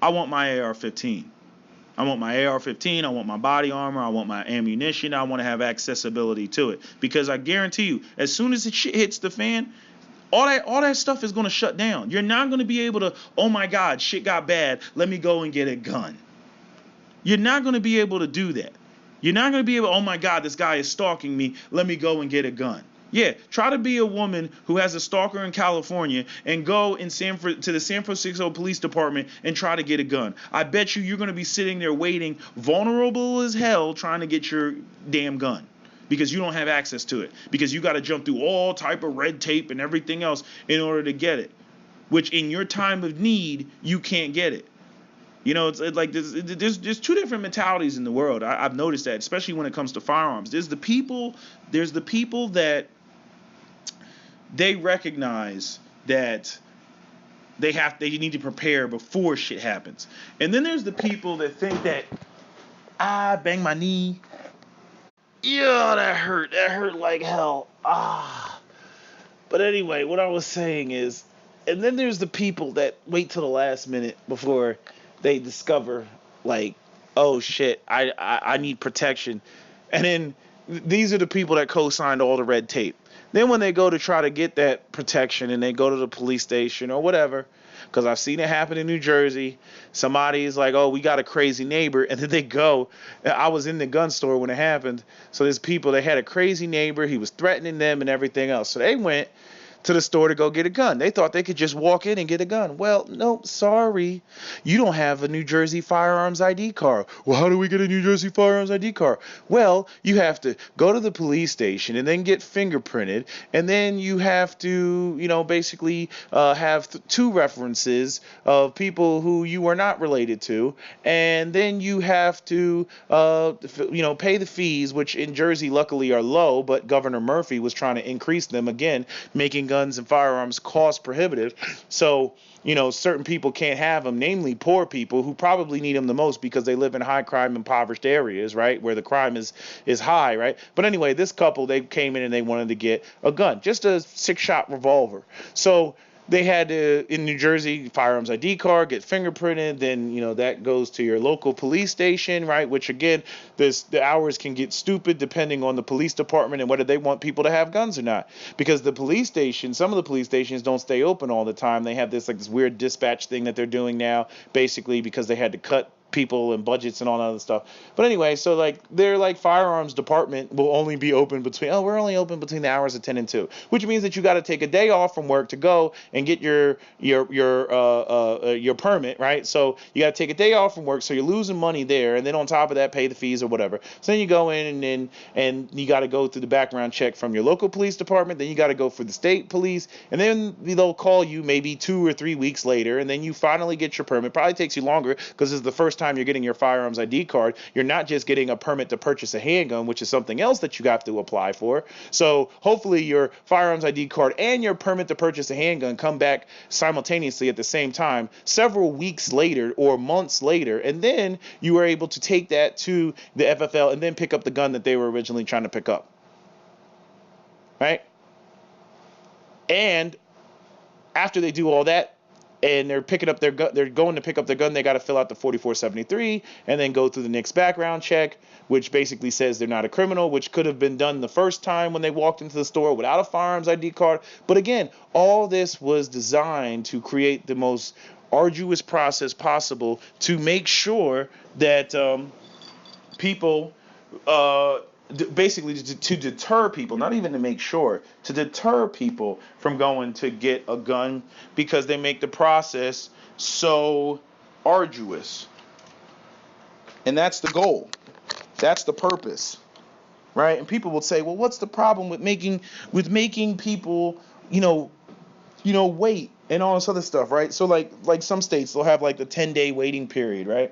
[SPEAKER 1] I want my AR-15. I want my AR-15. I want my body armor. I want my ammunition. I want to have accessibility to it. Because I guarantee you, as soon as the shit hits the fan, all that stuff is going to shut down. You're not going to be able to, oh my God, shit got bad. Let me go and get a gun. You're not going to be able to do that. You're not going to be able, oh my God, this guy is stalking me. Let me go and get a gun. Yeah, try to be a woman who has a stalker in California and go to the San Francisco Police Department and try to get a gun. I bet you're going to be sitting there waiting, vulnerable as hell, trying to get your damn gun because you don't have access to it, because you got to jump through all type of red tape and everything else in order to get it, which in your time of need, you can't get it. You know, it's like there's two different mentalities in the world. I've noticed that, especially when it comes to firearms. There's the people that they recognize that they need to prepare before shit happens. And then there's the people that think that, bang my knee. Yeah, that hurt like hell. But anyway, what I was saying is, and then there's the people that wait till the last minute before they discover, like, oh shit, I need protection. And then these are the people that co-signed all the red tape. Then when they go to try to get that protection and they go to the police station or whatever, because I've seen it happen in New Jersey, somebody is like, oh, we got a crazy neighbor. And then they go, I was in the gun store when it happened. So there's people that had a crazy neighbor. He was threatening them and everything else. So they went to the store to go get a gun. They thought they could just walk in and get a gun. Well, no, sorry. You don't have a New Jersey firearms ID card. Well, how do we get a New Jersey firearms ID card? Well, you have to go to the police station and then get fingerprinted. And then you have to, basically have two references of people who you are not related to. And then you have to, pay the fees, which in Jersey luckily are low, but Governor Murphy was trying to increase them again, making guns and firearms cost prohibitive. So, certain people can't have them, namely poor people who probably need them the most because they live in high crime, impoverished areas, right, where the crime is high, right? But anyway, this couple, they came in and they wanted to get a gun, just a 6-shot revolver. So they had to, in New Jersey, firearms ID card, get fingerprinted. Then, that goes to your local police station, right? Which, again, the hours can get stupid depending on the police department and whether they want people to have guns or not. Because the police station, some of the police stations don't stay open all the time. They have this weird dispatch thing that they're doing now, basically because they had to cut
[SPEAKER 2] people and budgets and all that other stuff. But anyway, so like their like firearms department will only be open between we're only open between the hours of 10 and 2, which means that you got to take a day off from work to go and get your permit, right? So you got to take a day off from work, so you're losing money there, and then on top of that, pay the fees or whatever. So then you go in and you got to go through the background check from your local police department, then you got to go for the state police, and then they'll call you maybe 2 or 3 weeks later, and then you finally get your permit. Probably takes you longer because this is the first time you're getting your firearms ID card. You're not just getting a permit to purchase a handgun, which is something else that you have to apply for. So hopefully your firearms ID card and your permit to purchase a handgun come back simultaneously at the same time several weeks later or months later, and then you are able to take that to the FFL and then pick up the gun that they were originally trying to pick up, right? And after they do all that, and they're picking up their gun, they're going to pick up their gun, they got to fill out the 4473 and then go through the next background check, which basically says they're not a criminal, which could have been done the first time when they walked into the store without a firearms ID card. But again, all this was designed to create the most arduous process possible to make sure that people basically to deter people, not even to make sure, to deter people from going to get a gun because they make the process so arduous. And that's the goal. That's the purpose. Right? And people will say, well, what's the problem with making people, wait and all this other stuff, right? So like some states, they'll have like the 10-day waiting period, right?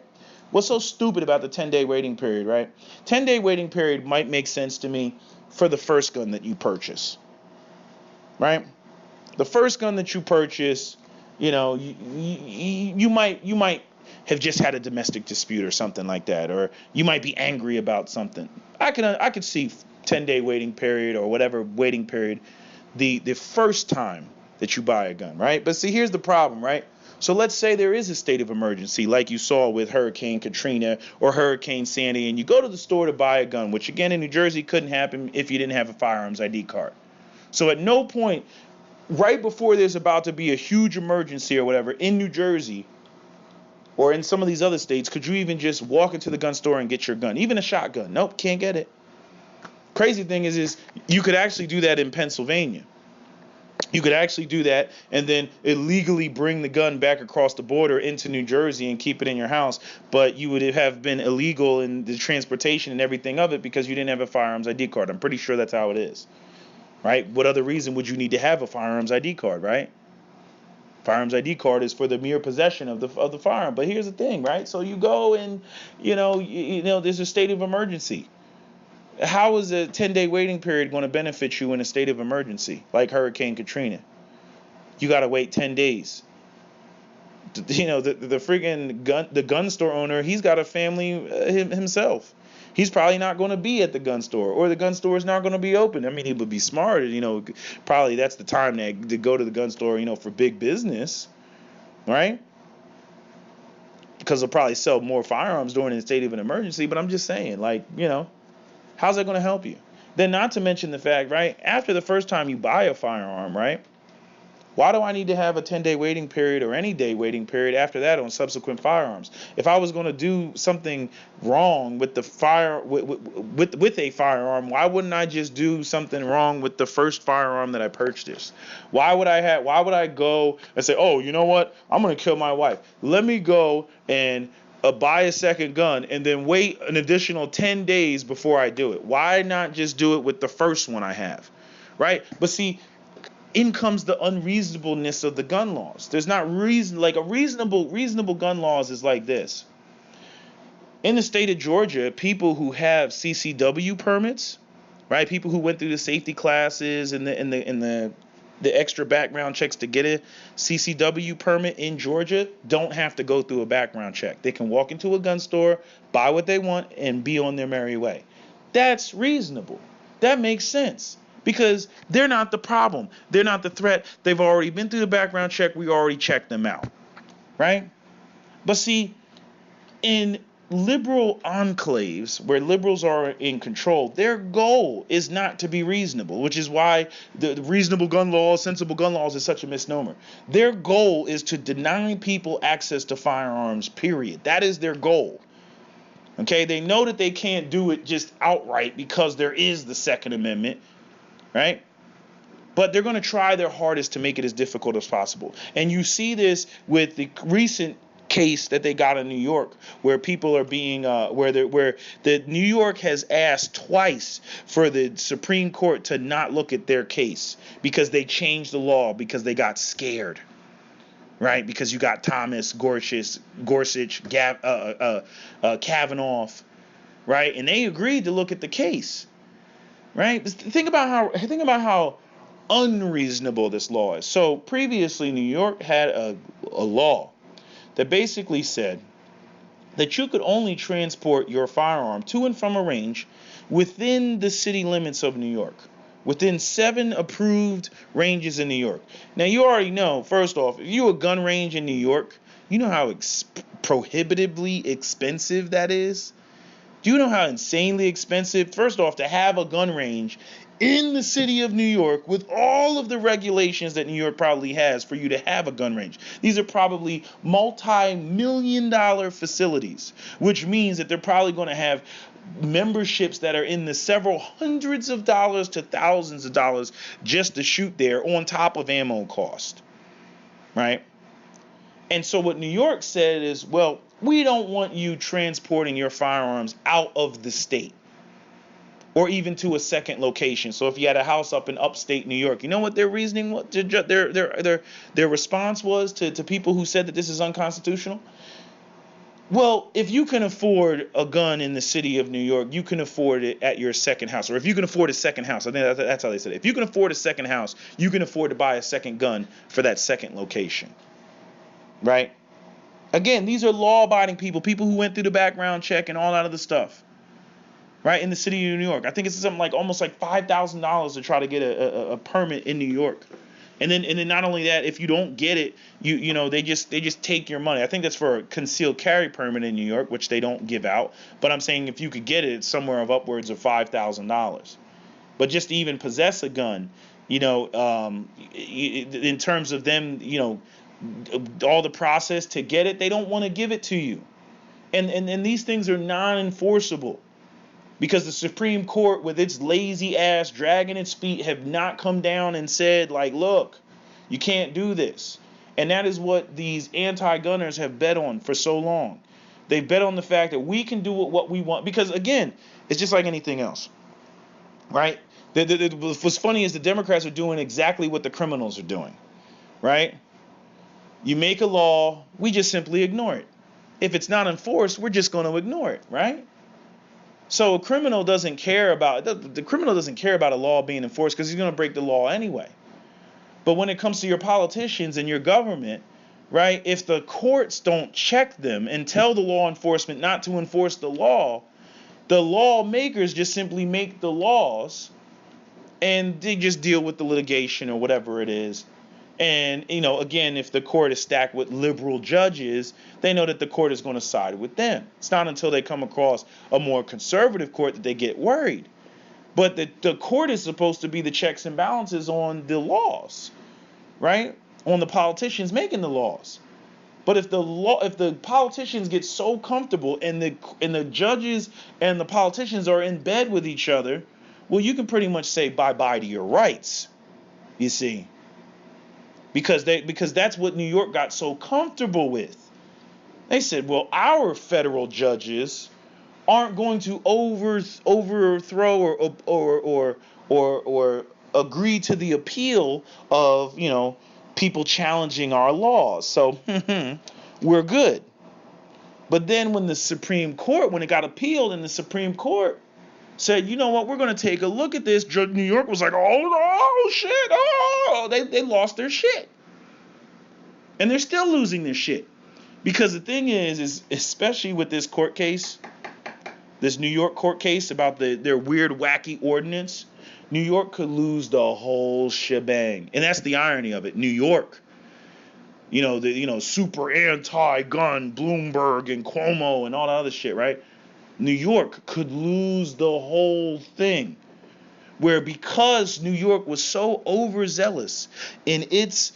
[SPEAKER 2] What's so stupid about the 10-day waiting period, right? 10-day waiting period might make sense to me for the first gun that you purchase, right? The first gun that you purchase, you might have just had a domestic dispute or something like that, or you might be angry about something. I could see 10-day waiting period or whatever waiting period the first time that you buy a gun, right? But see, here's the problem, right? So let's say there is a state of emergency like you saw with Hurricane Katrina or Hurricane Sandy, and you go to the store to buy a gun, which again in New Jersey couldn't happen if you didn't have a firearms ID card. So at no point, right before there's about to be a huge emergency or whatever in New Jersey or in some of these other states, could you even just walk into the gun store and get your gun, even a shotgun? Nope, can't get it. Crazy thing is you could actually do that in Pennsylvania. You could actually do that and then illegally bring the gun back across the border into New Jersey and keep it in your house, but you would have been illegal in the transportation and everything of it because you didn't have a firearms ID card. I'm pretty sure that's how it is, right? What other reason would you need to have a firearms ID card, right? Firearms ID card is for the mere possession of the firearm. But here's the thing, right? So you go and, there's a state of emergency. How is a 10-day waiting period going to benefit you in a state of emergency like Hurricane Katrina? You got to wait 10 days. The freaking gun store owner, he's got a family himself. He's probably not going to be at the gun store, or the gun store is not going to be open. I mean, he would be smart, probably that's the time to go to the gun store, for big business, right? Because they'll probably sell more firearms during a state of an emergency. But I'm just saying, how's that going to help you? Then not to mention the fact, right, after the first time you buy a firearm, right, why do I need to have a 10-day waiting period or any day waiting period after that on subsequent firearms? If I was going to do something wrong with with a firearm, why wouldn't I just do something wrong with the first firearm that I purchased? Why would I go and say, oh, you know what, I'm going to kill my wife. Let me go and buy a second gun and then wait an additional 10 days before I do it. Why not just do it with the first one I have, right? But see, in comes the unreasonableness of the gun laws. There's not reason, like a reasonable gun laws is like this. In the state of Georgia, people who have CCW permits, right? People who went through the safety classes and the extra background checks to get a CCW permit in Georgia don't have to go through a background check. They can walk into a gun store, buy what they want, and be on their merry way. That's reasonable. That makes sense. Because they're not the problem. They're not the threat. They've already been through the background check. We already checked them out. Right? But see, in liberal enclaves where liberals are in control, their goal is not to be reasonable, which is why the reasonable gun laws, sensible gun laws is such a misnomer. Their goal is to deny people access to firearms, period. That is their goal. Okay, they know that they can't do it just outright because there is the Second Amendment, right? But they're going to try their hardest to make it as difficult as possible. And you see this with the recent case that they got in New York, where people are being, where the New York has asked twice for the Supreme Court to not look at their case because they changed the law because they got scared, right? Because you got Thomas, Gorsuch, Kavanaugh, right? And they agreed to look at the case, right? Think about how unreasonable this law is. So previously, New York had a law that basically said that you could only transport your firearm to and from a range within the city limits of New York, within 7 approved ranges in New York. Now, you already know, first off, if you're a gun range in New York, you know how prohibitively expensive that is? Do you know how insanely expensive, first off, to have a gun range in the city of New York with all of the regulations that New York probably has for you to have a gun range? These are probably multi-million-dollar facilities, which means that they're probably going to have memberships that are in the several hundreds of dollars to thousands of dollars just to shoot there on top of ammo cost, right? And so what New York said is, well, we don't want you transporting your firearms out of the state or even to a second location. So if you had a house up in upstate New York, you know what their reasoning, what their response was to people who said that this is unconstitutional? Well, if you can afford a gun in the city of New York, you can afford it at your second house. Or if you can afford a second house, I think that's how they said it. If you can afford a second house, you can afford to buy a second gun for that second location. Right? Again, these are law-abiding people who went through the background check and all that other stuff. Right? In the city of New York. I think it's something like almost like $5,000 to try to get a permit in New York. And then not only that, if you don't get it, you know, they just take your money. I think that's for a concealed carry permit in New York, which they don't give out. But I'm saying if you could get it, it's somewhere of upwards of $5,000. But just to even possess a gun, you know, in terms of them, you know, all the process to get it, they don't want to give it to you. And these things are non-enforceable because the Supreme Court, with its lazy ass dragging its feet, have not come down and said, like, look, you can't do this. And that is what these anti-gunners have bet on for so long. They bet on the fact that we can do what we want. Because, again, it's just like anything else, right? What's funny is the Democrats are doing exactly what the criminals are doing, right? You make a law, we just simply ignore it. If it's not enforced, we're just going to ignore it, right? So a criminal doesn't care about the criminal doesn't care about a law being enforced because he's going to break the law anyway. But when it comes to your politicians and your government, right, if the courts don't check them and tell the law enforcement not to enforce the lawmakers just simply make the laws and they just deal with the litigation or whatever it is. And, you know, again, if the court is stacked with liberal judges, they know that the court is going to side with them. It's not until they come across a more conservative court that they get worried. But the court is supposed to be the checks and balances on the laws, right? On the politicians making the laws. But if the politicians get so comfortable and the judges and the politicians are in bed with each other, well, you can pretty much say bye-bye to your rights, you see. Because that's what New York got so comfortable with. They said, well, our federal judges aren't going to overthrow or agree to the appeal of, you know, people challenging our laws. So we're good. But then when the Supreme Court, when it got appealed and the Supreme Court said, you know what, we're going to take a look at this, New York was like, oh shit, oh, they lost their shit. And they're still losing their shit. Because the thing is especially with this court case, this New York court case about their weird, wacky ordinance, New York could lose the whole shebang. And that's the irony of it. New York. super anti-gun Bloomberg and Cuomo and all that other shit, right? New York could lose the whole thing. Where because New York was so overzealous in its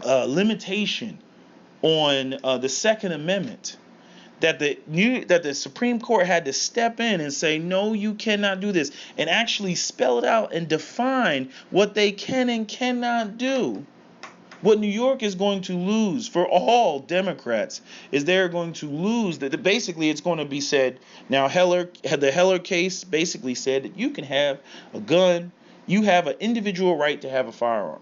[SPEAKER 2] limitation on the Second Amendment, that the Supreme Court had to step in and say, no, you cannot do this, and actually spell it out and define what they can and cannot do. What New York is going to lose for all Democrats is they're going to lose that. Basically, it's going to be said now. The Heller case basically said that you can have a gun, you have an individual right to have a firearm,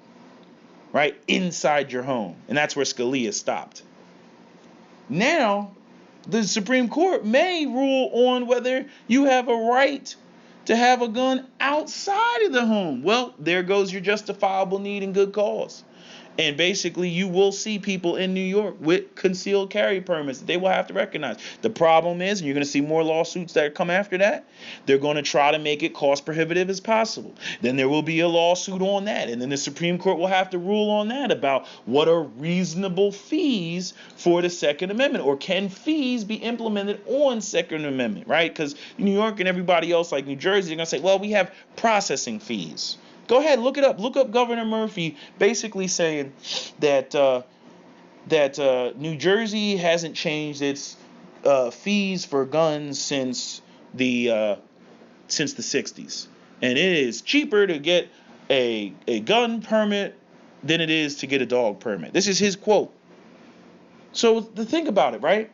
[SPEAKER 2] right, inside your home, and that's where Scalia stopped. Now, the Supreme Court may rule on whether you have a right to have a gun outside of the home. Well, there goes your justifiable need and good cause. And basically, you will see people in New York with concealed carry permits that they will have to recognize. The problem is, and you're going to see more lawsuits that come after that, they're going to try to make it cost prohibitive as possible. Then there will be a lawsuit on that. And then the Supreme Court will have to rule on that about what are reasonable fees for the Second Amendment, or can fees be implemented on Second Amendment, right? Because New York and everybody else like New Jersey are going to say, well, we have processing fees. Go ahead, look it up. Look up Governor Murphy basically saying that New Jersey hasn't changed its fees for guns since the 60s, and it is cheaper to get a gun permit than it is to get a dog permit. This is his quote. So think about it, right?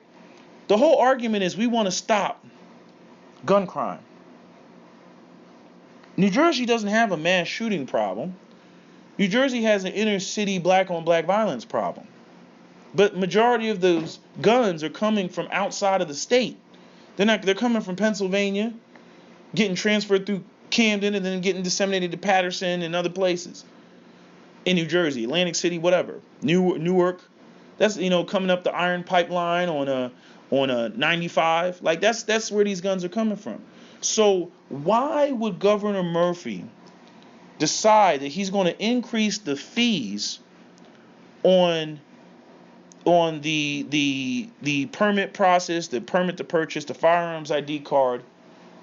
[SPEAKER 2] The whole argument is we want to stop gun crime. New Jersey doesn't have a mass shooting problem. New Jersey has an inner city black on black violence problem. But majority of those guns are coming from outside of the state. They're coming from Pennsylvania, getting transferred through Camden, and then getting disseminated to Patterson and other places. In New Jersey, Atlantic City, whatever. Newark. That's coming up the Iron Pipeline on a 95. Like that's where these guns are coming from. So why would Governor Murphy decide that he's going to increase the fees on the permit process, the permit to purchase, the firearms ID card,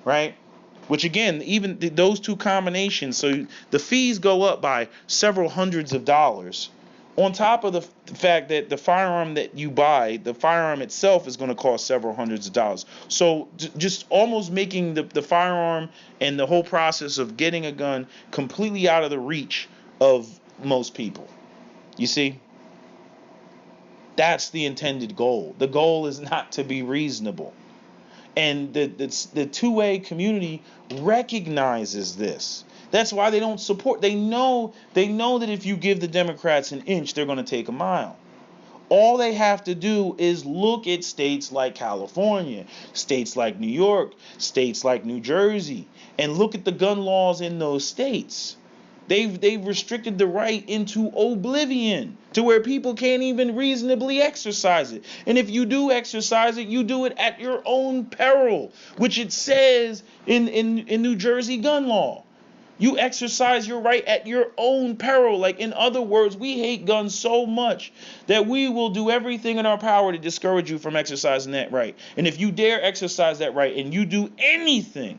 [SPEAKER 2] right? Which again, even those two combinations, so the fees go up by several hundreds of dollars. On top of the fact that the firearm that you buy, the firearm itself is going to cost several hundreds of dollars. So just almost making the firearm and the whole process of getting a gun completely out of the reach of most people. You see? That's the intended goal. The goal is not to be reasonable. And the 2A community recognizes this. That's why they don't support. They know that if you give the Democrats an inch, they're going to take a mile. All they have to do is look at states like California, states like New York, states like New Jersey, and look at the gun laws in those states. They've restricted the right into oblivion to where people can't even reasonably exercise it. And if you do exercise it, you do it at your own peril, which it says in New Jersey gun law. You exercise your right at your own peril. Like, in other words, we hate guns so much that we will do everything in our power to discourage you from exercising that right. And if you dare exercise that right and you do anything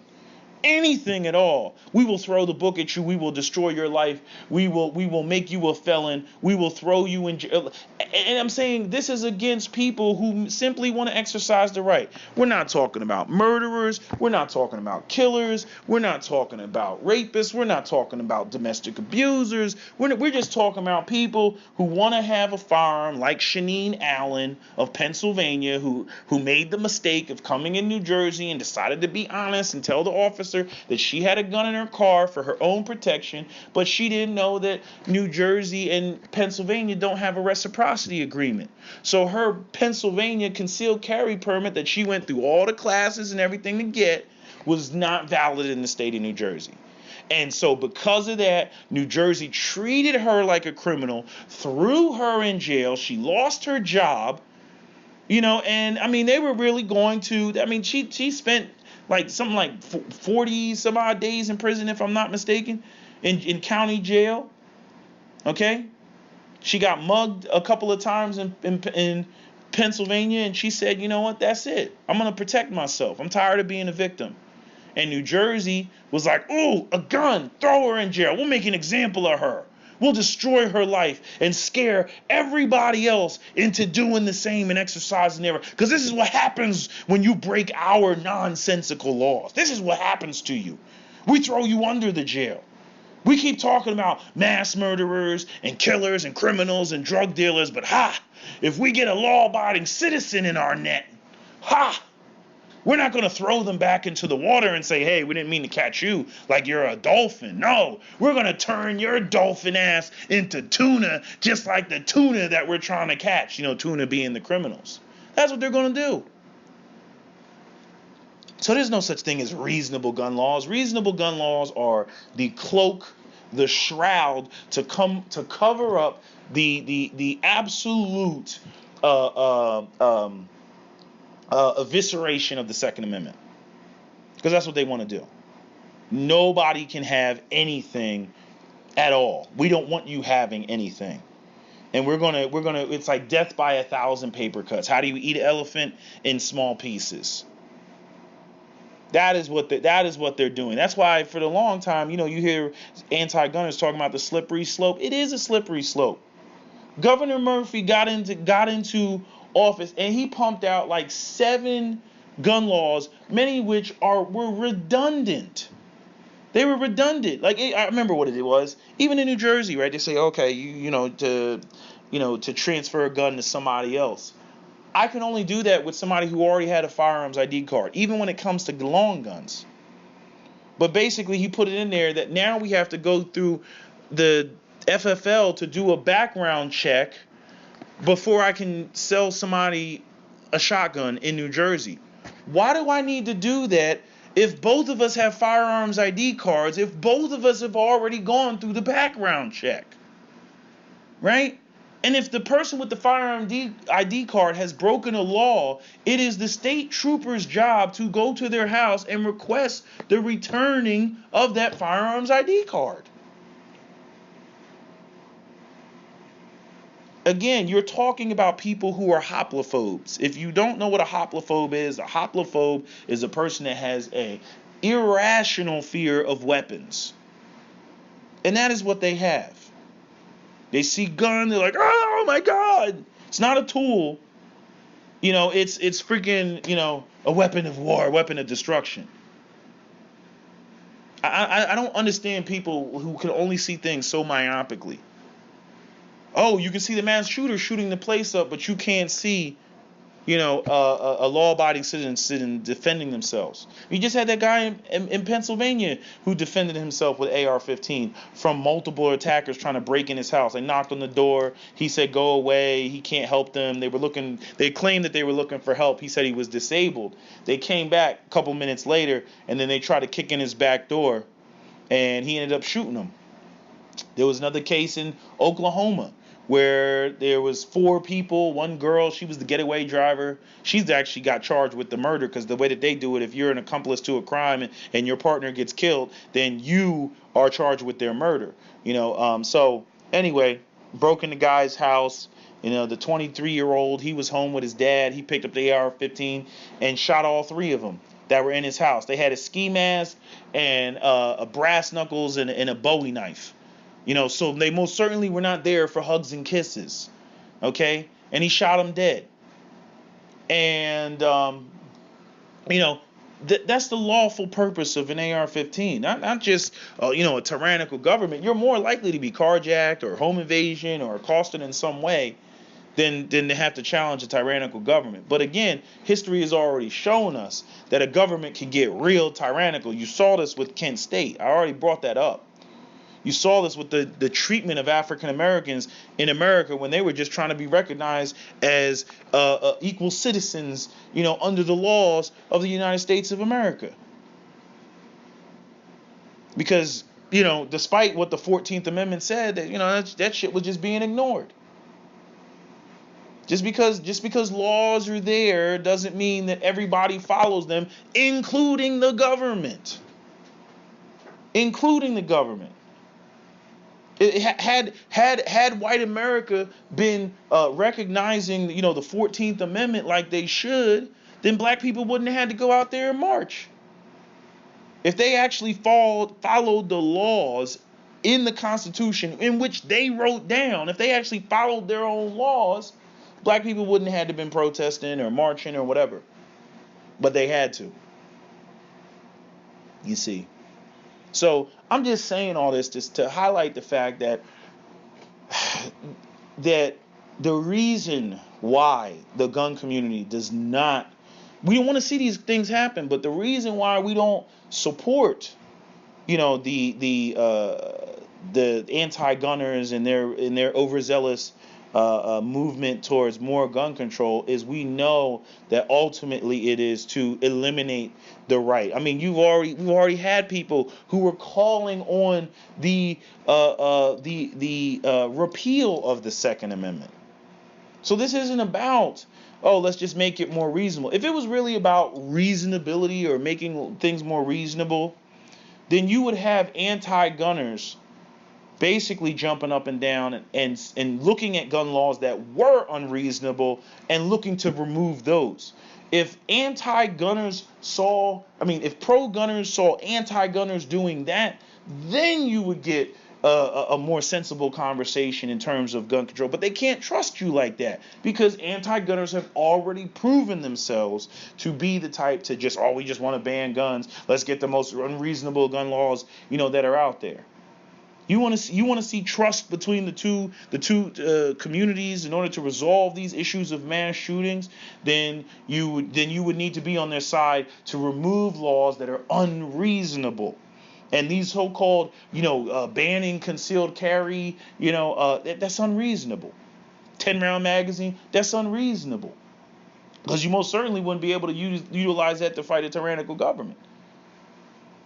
[SPEAKER 2] at all, we will throw the book at you. We will destroy your life. We will make you a felon. We will throw you in jail. And I'm saying this is against people who simply want to exercise the right. We're not talking about murderers. We're not talking about killers. We're not talking about rapists. We're not talking about domestic abusers. We're just talking about people who want to have a firearm, like Shaneen Allen of Pennsylvania, who made the mistake of coming in New Jersey and decided to be honest and tell the officer that she had a gun in her car for her own protection, but she didn't know that New Jersey and Pennsylvania don't have a reciprocity agreement. So her Pennsylvania concealed carry permit that she went through all the classes and everything to get was not valid in the state of New Jersey. And so because of that, New Jersey treated her like a criminal, threw her in jail. She lost her job, and I mean, they were really going to, I mean, she spent like something like 40 some odd days in prison, if I'm not mistaken, in county jail. Okay? She got mugged a couple of times in Pennsylvania, and she said, you know what, that's it. I'm going to protect myself. I'm tired of being a victim. And New Jersey was like, ooh, a gun, throw her in jail. We'll make an example of her. We'll destroy her life and scare everybody else into doing the same and exercising their. Because this is what happens when you break our nonsensical laws. This is what happens to you. We throw you under the jail. We keep talking about mass murderers and killers and criminals and drug dealers, but if we get a law-abiding citizen in our net, we're not going to throw them back into the water and say, hey, we didn't mean to catch you like you're a dolphin. No, we're going to turn your dolphin ass into tuna, just like the tuna that we're trying to catch, tuna being the criminals. That's what they're going to do. So there's no such thing as reasonable gun laws. Reasonable gun laws are the cloak, the shroud to cover up the absolute evisceration of the Second Amendment, because that's what they want to do. Nobody can have anything at all. We don't want you having anything. And we're gonna it's like death by 1,000 paper cuts. How do you eat an elephant? In small pieces. That is what they're doing. That's why for the long time, you hear anti-gunners talking about the slippery slope. It is a slippery slope. Governor Murphy got into office and he pumped out like 7 gun laws, many of which were redundant. They were redundant. Like I remember what it was. Even in New Jersey, right? They say, okay, to transfer a gun to somebody else. I can only do that with somebody who already had a firearms ID card, even when it comes to long guns. But basically, he put it in there that now we have to go through the FFL to do a background check before I can sell somebody a shotgun in New Jersey. Why do I need to do that if both of us have firearms ID cards, if both of us have already gone through the background check? Right? And if the person with the firearm ID card has broken a law, it is the state trooper's job to go to their house and request the returning of that firearms ID card. Again, you're talking about people who are hoplophobes. If you don't know what a hoplophobe is a person that has an irrational fear of weapons. And that is what they have. They see gun, they're like, oh my God. It's not a tool. It's freaking, a weapon of war, a weapon of destruction. I don't understand people who can only see things so myopically. Oh, you can see the mass shooter shooting the place up, but you can't see, a law-abiding citizen defending themselves. You just had that guy in Pennsylvania who defended himself with AR-15 from multiple attackers trying to break in his house. They knocked on the door. He said, go away. He can't help them. They claimed that they were looking for help. He said he was disabled. They came back a couple minutes later, and then they tried to kick in his back door, and he ended up shooting them. There was another case in Oklahoma where there was 4 people, 1 girl, she was the getaway driver. She's actually got charged with the murder, because the way that they do it, if you're an accomplice to a crime and your partner gets killed, then you are charged with their murder. So anyway, broke in the guy's house. The 23-year-old, he was home with his dad. He picked up the AR-15 and shot all 3 of them that were in his house. They had a ski mask and a brass knuckles and a Bowie knife. So they most certainly were not there for hugs and kisses, okay? And he shot him dead. And, that's the lawful purpose of an AR-15. Not just, a tyrannical government. You're more likely to be carjacked or home invasion or accosted in some way than to have to challenge a tyrannical government. But again, history has already shown us that a government can get real tyrannical. You saw this with Kent State. I already brought that up. You saw this with the treatment of African Americans in America when they were just trying to be recognized as equal citizens, under the laws of the United States of America. Because, despite what the 14th Amendment said, that shit was just being ignored. Just because laws are there doesn't mean that everybody follows them, including the government. Had white America been recognizing, the 14th Amendment like they should, then black people wouldn't have had to go out there and march. If they actually followed the laws in the Constitution in which they wrote down, if they actually followed their own laws, black people wouldn't have had to been protesting or marching or whatever. But they had to. You see. So I'm just saying all this just to highlight the fact that the reason why the gun community does not, we don't want to see these things happen, but the reason why we don't support, the anti-gunners and their overzealous movement towards more gun control is we know that ultimately it is to eliminate the right. I mean, we've already had people who were calling on the repeal of the Second Amendment. So this isn't about, let's just make it more reasonable. If it was really about reasonability or making things more reasonable, then you would have anti-gunners basically jumping up and down and looking at gun laws that were unreasonable and looking to remove those. If pro-gunners saw anti-gunners doing that, then you would get a more sensible conversation in terms of gun control. But they can't trust you like that because anti-gunners have already proven themselves to be the type to just, we just want to ban guns. Let's get the most unreasonable gun laws, that are out there. You want to see trust between the two communities in order to resolve these issues of mass shootings. Then you would need to be on their side to remove laws that are unreasonable. And these so-called banning concealed carry, that's unreasonable. 10-round magazine, that's unreasonable. Because you most certainly wouldn't be able to utilize that to fight a tyrannical government.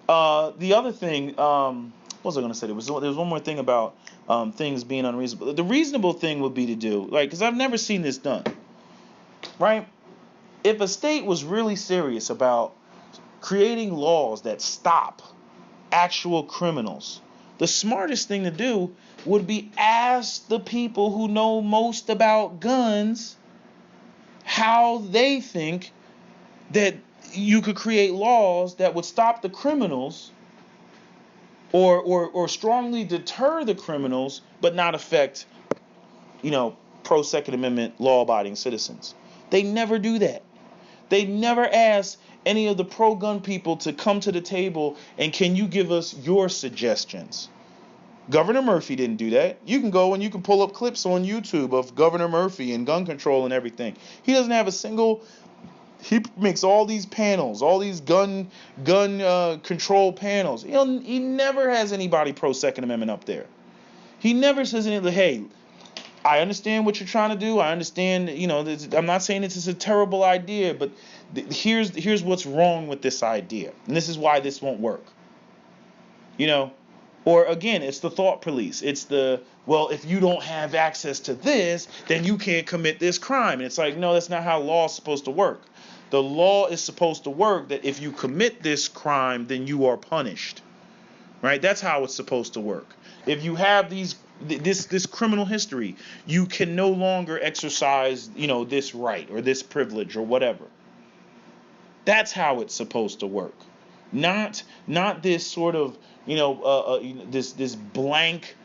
[SPEAKER 2] The other thing. What was I going to say? There was one more thing about things being unreasonable. The reasonable thing would be to do, because I've never seen this done, right? If a state was really serious about creating laws that stop actual criminals, the smartest thing to do would be ask the people who know most about guns how they think that you could create laws that would stop the criminals or strongly deter the criminals, but not affect, pro-Second Amendment law-abiding citizens. They never do that. They never ask any of the pro-gun people to come to the table and can you give us your suggestions? Governor Murphy didn't do that. You can go and you can pull up clips on YouTube of Governor Murphy and gun control and everything. He doesn't have a single. He makes all these panels, all these gun control panels. He never has anybody pro Second Amendment up there. He never says anything like, hey, I understand what you're trying to do. I understand, I'm not saying this is a terrible idea, but here's what's wrong with this idea. And this is why this won't work. Or again, it's the thought police. It's if you don't have access to this, then you can't commit this crime. And it's like, no, that's not how law is supposed to work. The law is supposed to work that if you commit this crime, then you are punished. Right? That's how it's supposed to work. If you have this criminal history, you can no longer exercise, this right or this privilege or whatever. That's how it's supposed to work. Not this sort of, this blank,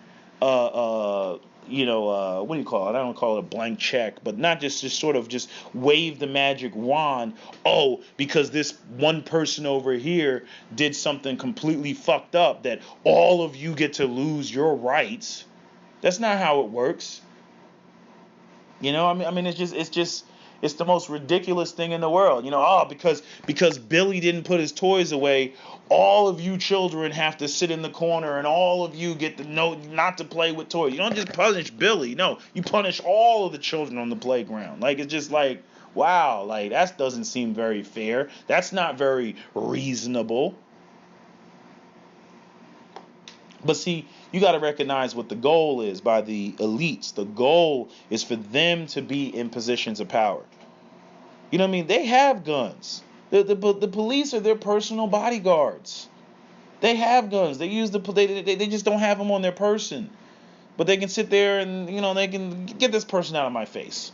[SPEAKER 2] what do you call it? I don't call it a blank check, but not just sort of just wave the magic wand. Oh, because this one person over here did something completely fucked up that all of you get to lose your rights. That's not how it works. It's the most ridiculous thing in the world. Because Billy didn't put his toys away, all of you children have to sit in the corner and all of you get to know not to play with toys. You don't just punish Billy. No, you punish all of the children on the playground. It's just like, wow, that doesn't seem very fair. That's not very reasonable. But see, you got to recognize what the goal is by the elites. The goal is for them to be in positions of power. They have guns. The police are their personal bodyguards. They have guns. They use they just don't have them on their person. but they can sit there and they can get this person out of my face.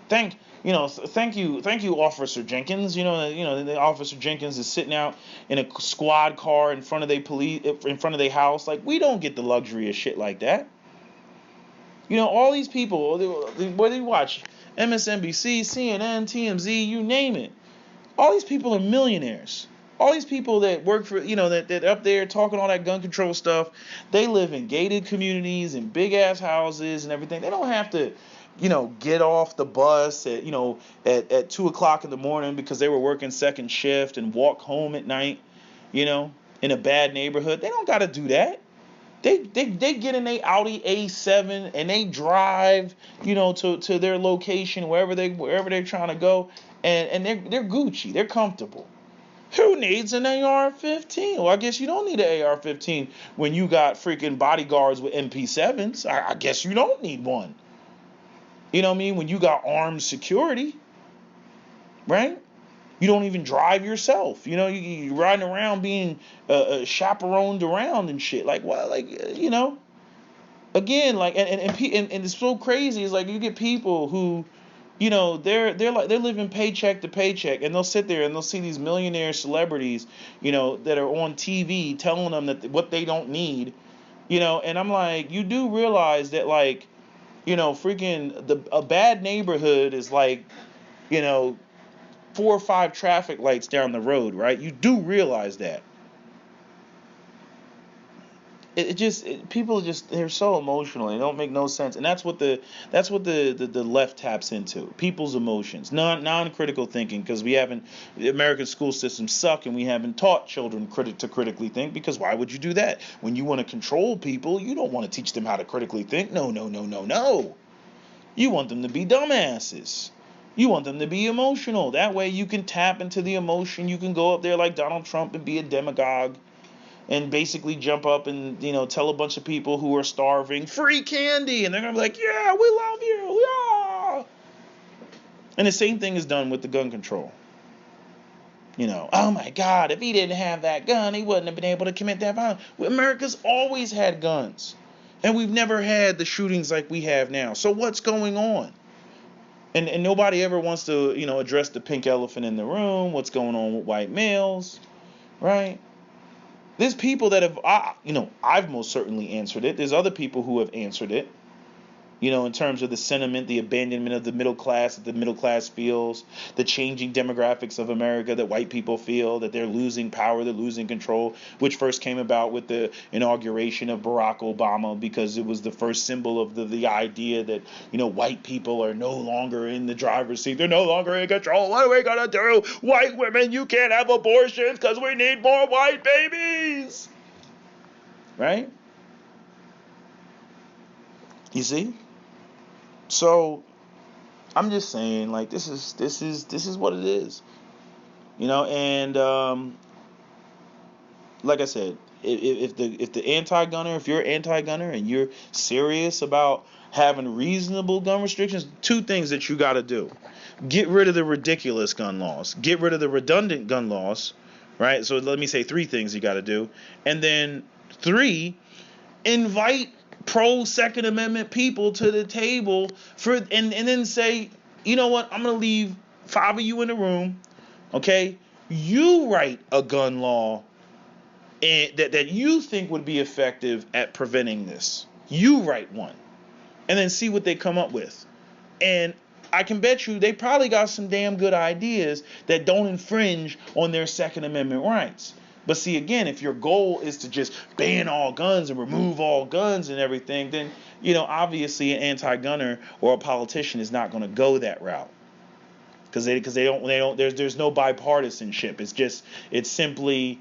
[SPEAKER 2] Thank you, Officer Jenkins. The Officer Jenkins is sitting out in a squad car in front of their house. Like, we don't get the luxury of shit like that. All these people, whether you watch MSNBC, CNN, TMZ, you name it, all these people are millionaires. All these people that work for, that up there talking all that gun control stuff, they live in gated communities and big ass houses and everything. They don't have to, get off the bus at 2:00 in the morning because they were working second shift and walk home at night, in a bad neighborhood. They don't got to do that. They get in a Audi A7 and they drive, to their location wherever they're trying to go, and they're Gucci. They're comfortable. Who needs an AR-15? Well, I guess you don't need an AR-15 when you got freaking bodyguards with MP7s. I guess you don't need one. You know what I mean? When you got armed security, right? You don't even drive yourself. You're riding around being chaperoned around and shit. Like, what? Like, again, like, and it's so crazy. It's like you get people who, they're living paycheck to paycheck, and they'll sit there and they'll see these millionaire celebrities, that are on TV telling them that what they don't need, and I'm like, you do realize that, like, freaking a bad neighborhood is like, 4 or 5 traffic lights down the road, right? You do realize that. People they're so emotional. They don't make no sense, and that's what the left taps into, people's emotions, non-critical thinking, because the American school systems suck, and we haven't taught children to critically think. Because why would you do that? When you want to control people, you don't want to teach them how to critically think. No. You want them to be dumbasses. You want them to be emotional. That way you can tap into the emotion. You can go up there like Donald Trump and be a demagogue and basically jump up and, tell a bunch of people who are starving, free candy. And they're going to be like, yeah, we love you. Yeah. And the same thing is done with the gun control. Oh my God, if he didn't have that gun, he wouldn't have been able to commit that violence. America's always had guns. And we've never had the shootings like we have now. So what's going on? And nobody ever wants to, address the pink elephant in the room, what's going on with white males, right? There's people that have, I've most certainly answered it. There's other people who have answered it, in terms of the sentiment, the abandonment of the middle class that the middle class feels, the changing demographics of America that white people feel, that they're losing power, they're losing control, which first came about with the inauguration of Barack Obama, because it was the first symbol of the idea that, white people are no longer in the driver's seat. They're no longer in control. What are we going to do? White women, you can't have abortions because we need more white babies. Right? You see? So I'm just saying, like, this is what it is, and like I said, if the anti-gunner, if you're anti-gunner and you're serious about having reasonable gun restrictions, 2 things that you got to do: get rid of the ridiculous gun laws, get rid of the redundant gun laws, right? So let me say 3 things you got to do, and then 3, invite pro Second Amendment people to the table and then say, you know what, I'm gonna leave 5 of you in the room, okay? You write a gun law that you think would be effective at preventing this. You write one, and then see what they come up with. And I can bet you they probably got some damn good ideas that don't infringe on their Second Amendment rights. But see, again, if your goal is to just ban all guns and remove all guns and everything, then, obviously an anti-gunner or a politician is not going to go that route. Because they don't there's no bipartisanship. It's simply,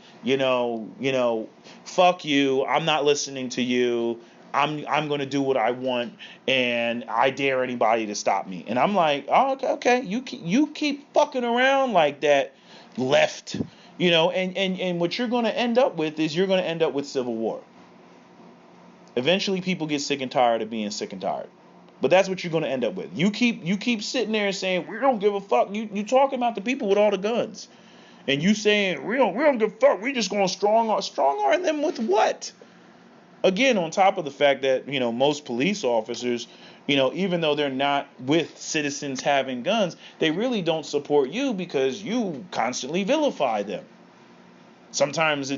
[SPEAKER 2] fuck you, I'm not listening to you, I'm going to do what I want, and I dare anybody to stop me. And I'm like, oh, okay, you keep fucking around like that, left. And what you're going to end up with is you're going to end up with civil war. Eventually, people get sick and tired of being sick and tired. But that's what you're going to end up with. You keep sitting there and saying, we don't give a fuck. You talking about the people with all the guns. And you saying, we don't give a fuck. We just going to strong arm them with what? Again, on top of the fact that, most police officers, even though they're not with citizens having guns, they really don't support you because you constantly vilify them. Sometimes they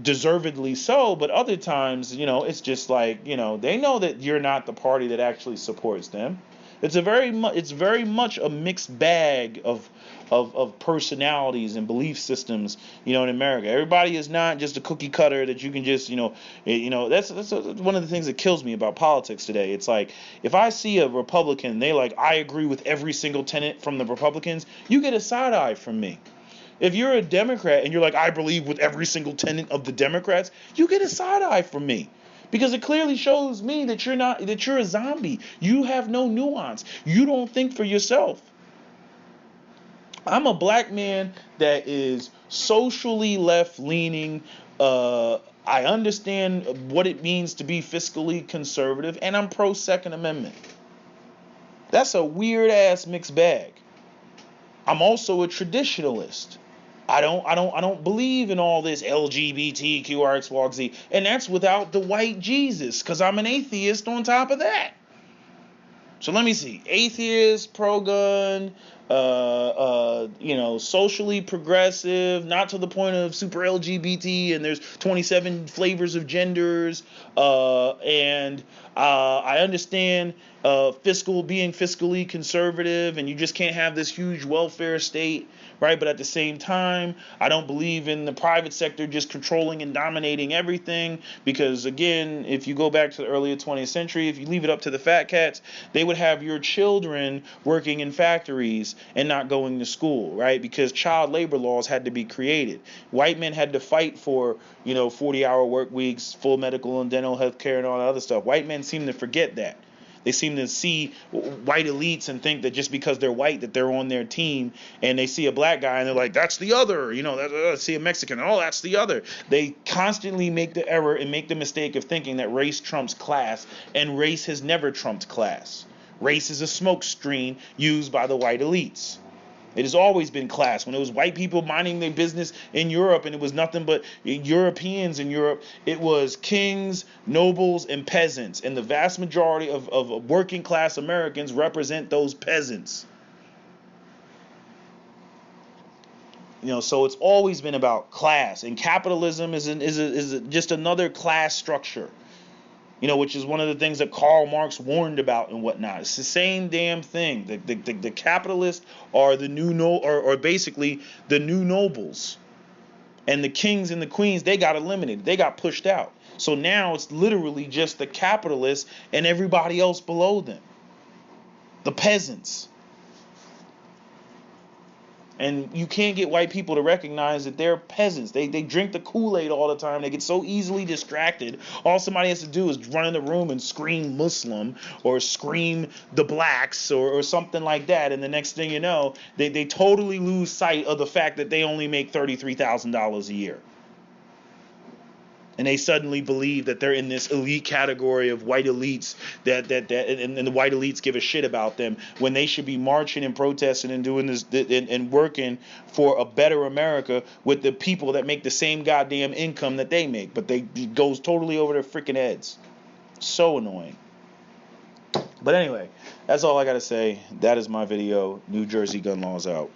[SPEAKER 2] deservedly so, but other times, it's just like, they know that you're not the party that actually supports them. It's very much a mixed bag of personalities and belief systems, in America. Everybody is not just a cookie cutter that you can just, that's one of the things that kills me about politics today. It's like, if I see a Republican, they like, I agree with every single tenet from the Republicans, you get a side eye from me. If you're a Democrat and you're like, I believe with every single tenet of the Democrats, you get a side eye from me. Because it clearly shows me that you're a zombie. You have no nuance. You don't think for yourself. I'm a black man that is socially left-leaning. I understand what it means to be fiscally conservative, and I'm pro-Second Amendment. That's a weird-ass mixed bag. I'm also a traditionalist. I don't believe in all this LGBTQRXYZ, and that's without the white Jesus, because I'm an atheist on top of that. So let me see. Atheist, pro-gun, socially progressive, not to the point of super LGBT, and there's 27 flavors of genders, and I understand being fiscally conservative, and you just can't have this huge welfare state, right? But at the same time, I don't believe in the private sector just controlling and dominating everything, because again, if you go back to the earlier 20th century, if you leave it up to the fat cats, they would have your children working in factories and not going to school, right? Because child labor laws had to be created. White men had to fight for, 40-hour work weeks, full medical and dental health care, and all that other stuff. White men seem to forget that. They seem to see white elites and think that just because they're white that they're on their team, and they see a black guy and they're like, that's the other, see a Mexican, oh, that's the other. They constantly make the error and make the mistake of thinking that race trumps class, and race has never trumped class. Race is a smoke screen used by the white elites. It has always been class. When it was white people minding their business in Europe and it was nothing but Europeans in Europe, it was kings, nobles, and peasants. And the vast majority of working class Americans represent those peasants. So it's always been about class. And capitalism is just another class structure. Which is one of the things that Karl Marx warned about and whatnot. It's the same damn thing. The capitalists are the or basically the new nobles, and the kings and the queens, they got eliminated. They got pushed out. So now it's literally just the capitalists and everybody else below them, the peasants. And you can't get white people to recognize that they're peasants. They drink the Kool-Aid all the time. They get so easily distracted. All somebody has to do is run in the room and scream Muslim or scream the blacks or something like that. And the next thing you know, they totally lose sight of the fact that they only make $33,000 a year. And they suddenly believe that they're in this elite category of white elites and the white elites give a shit about them, when they should be marching and protesting and doing this and working for a better America with the people that make the same goddamn income that they make. But it goes totally over their freaking heads. So annoying. But anyway, that's all I got to say. That is my video. New Jersey gun laws out.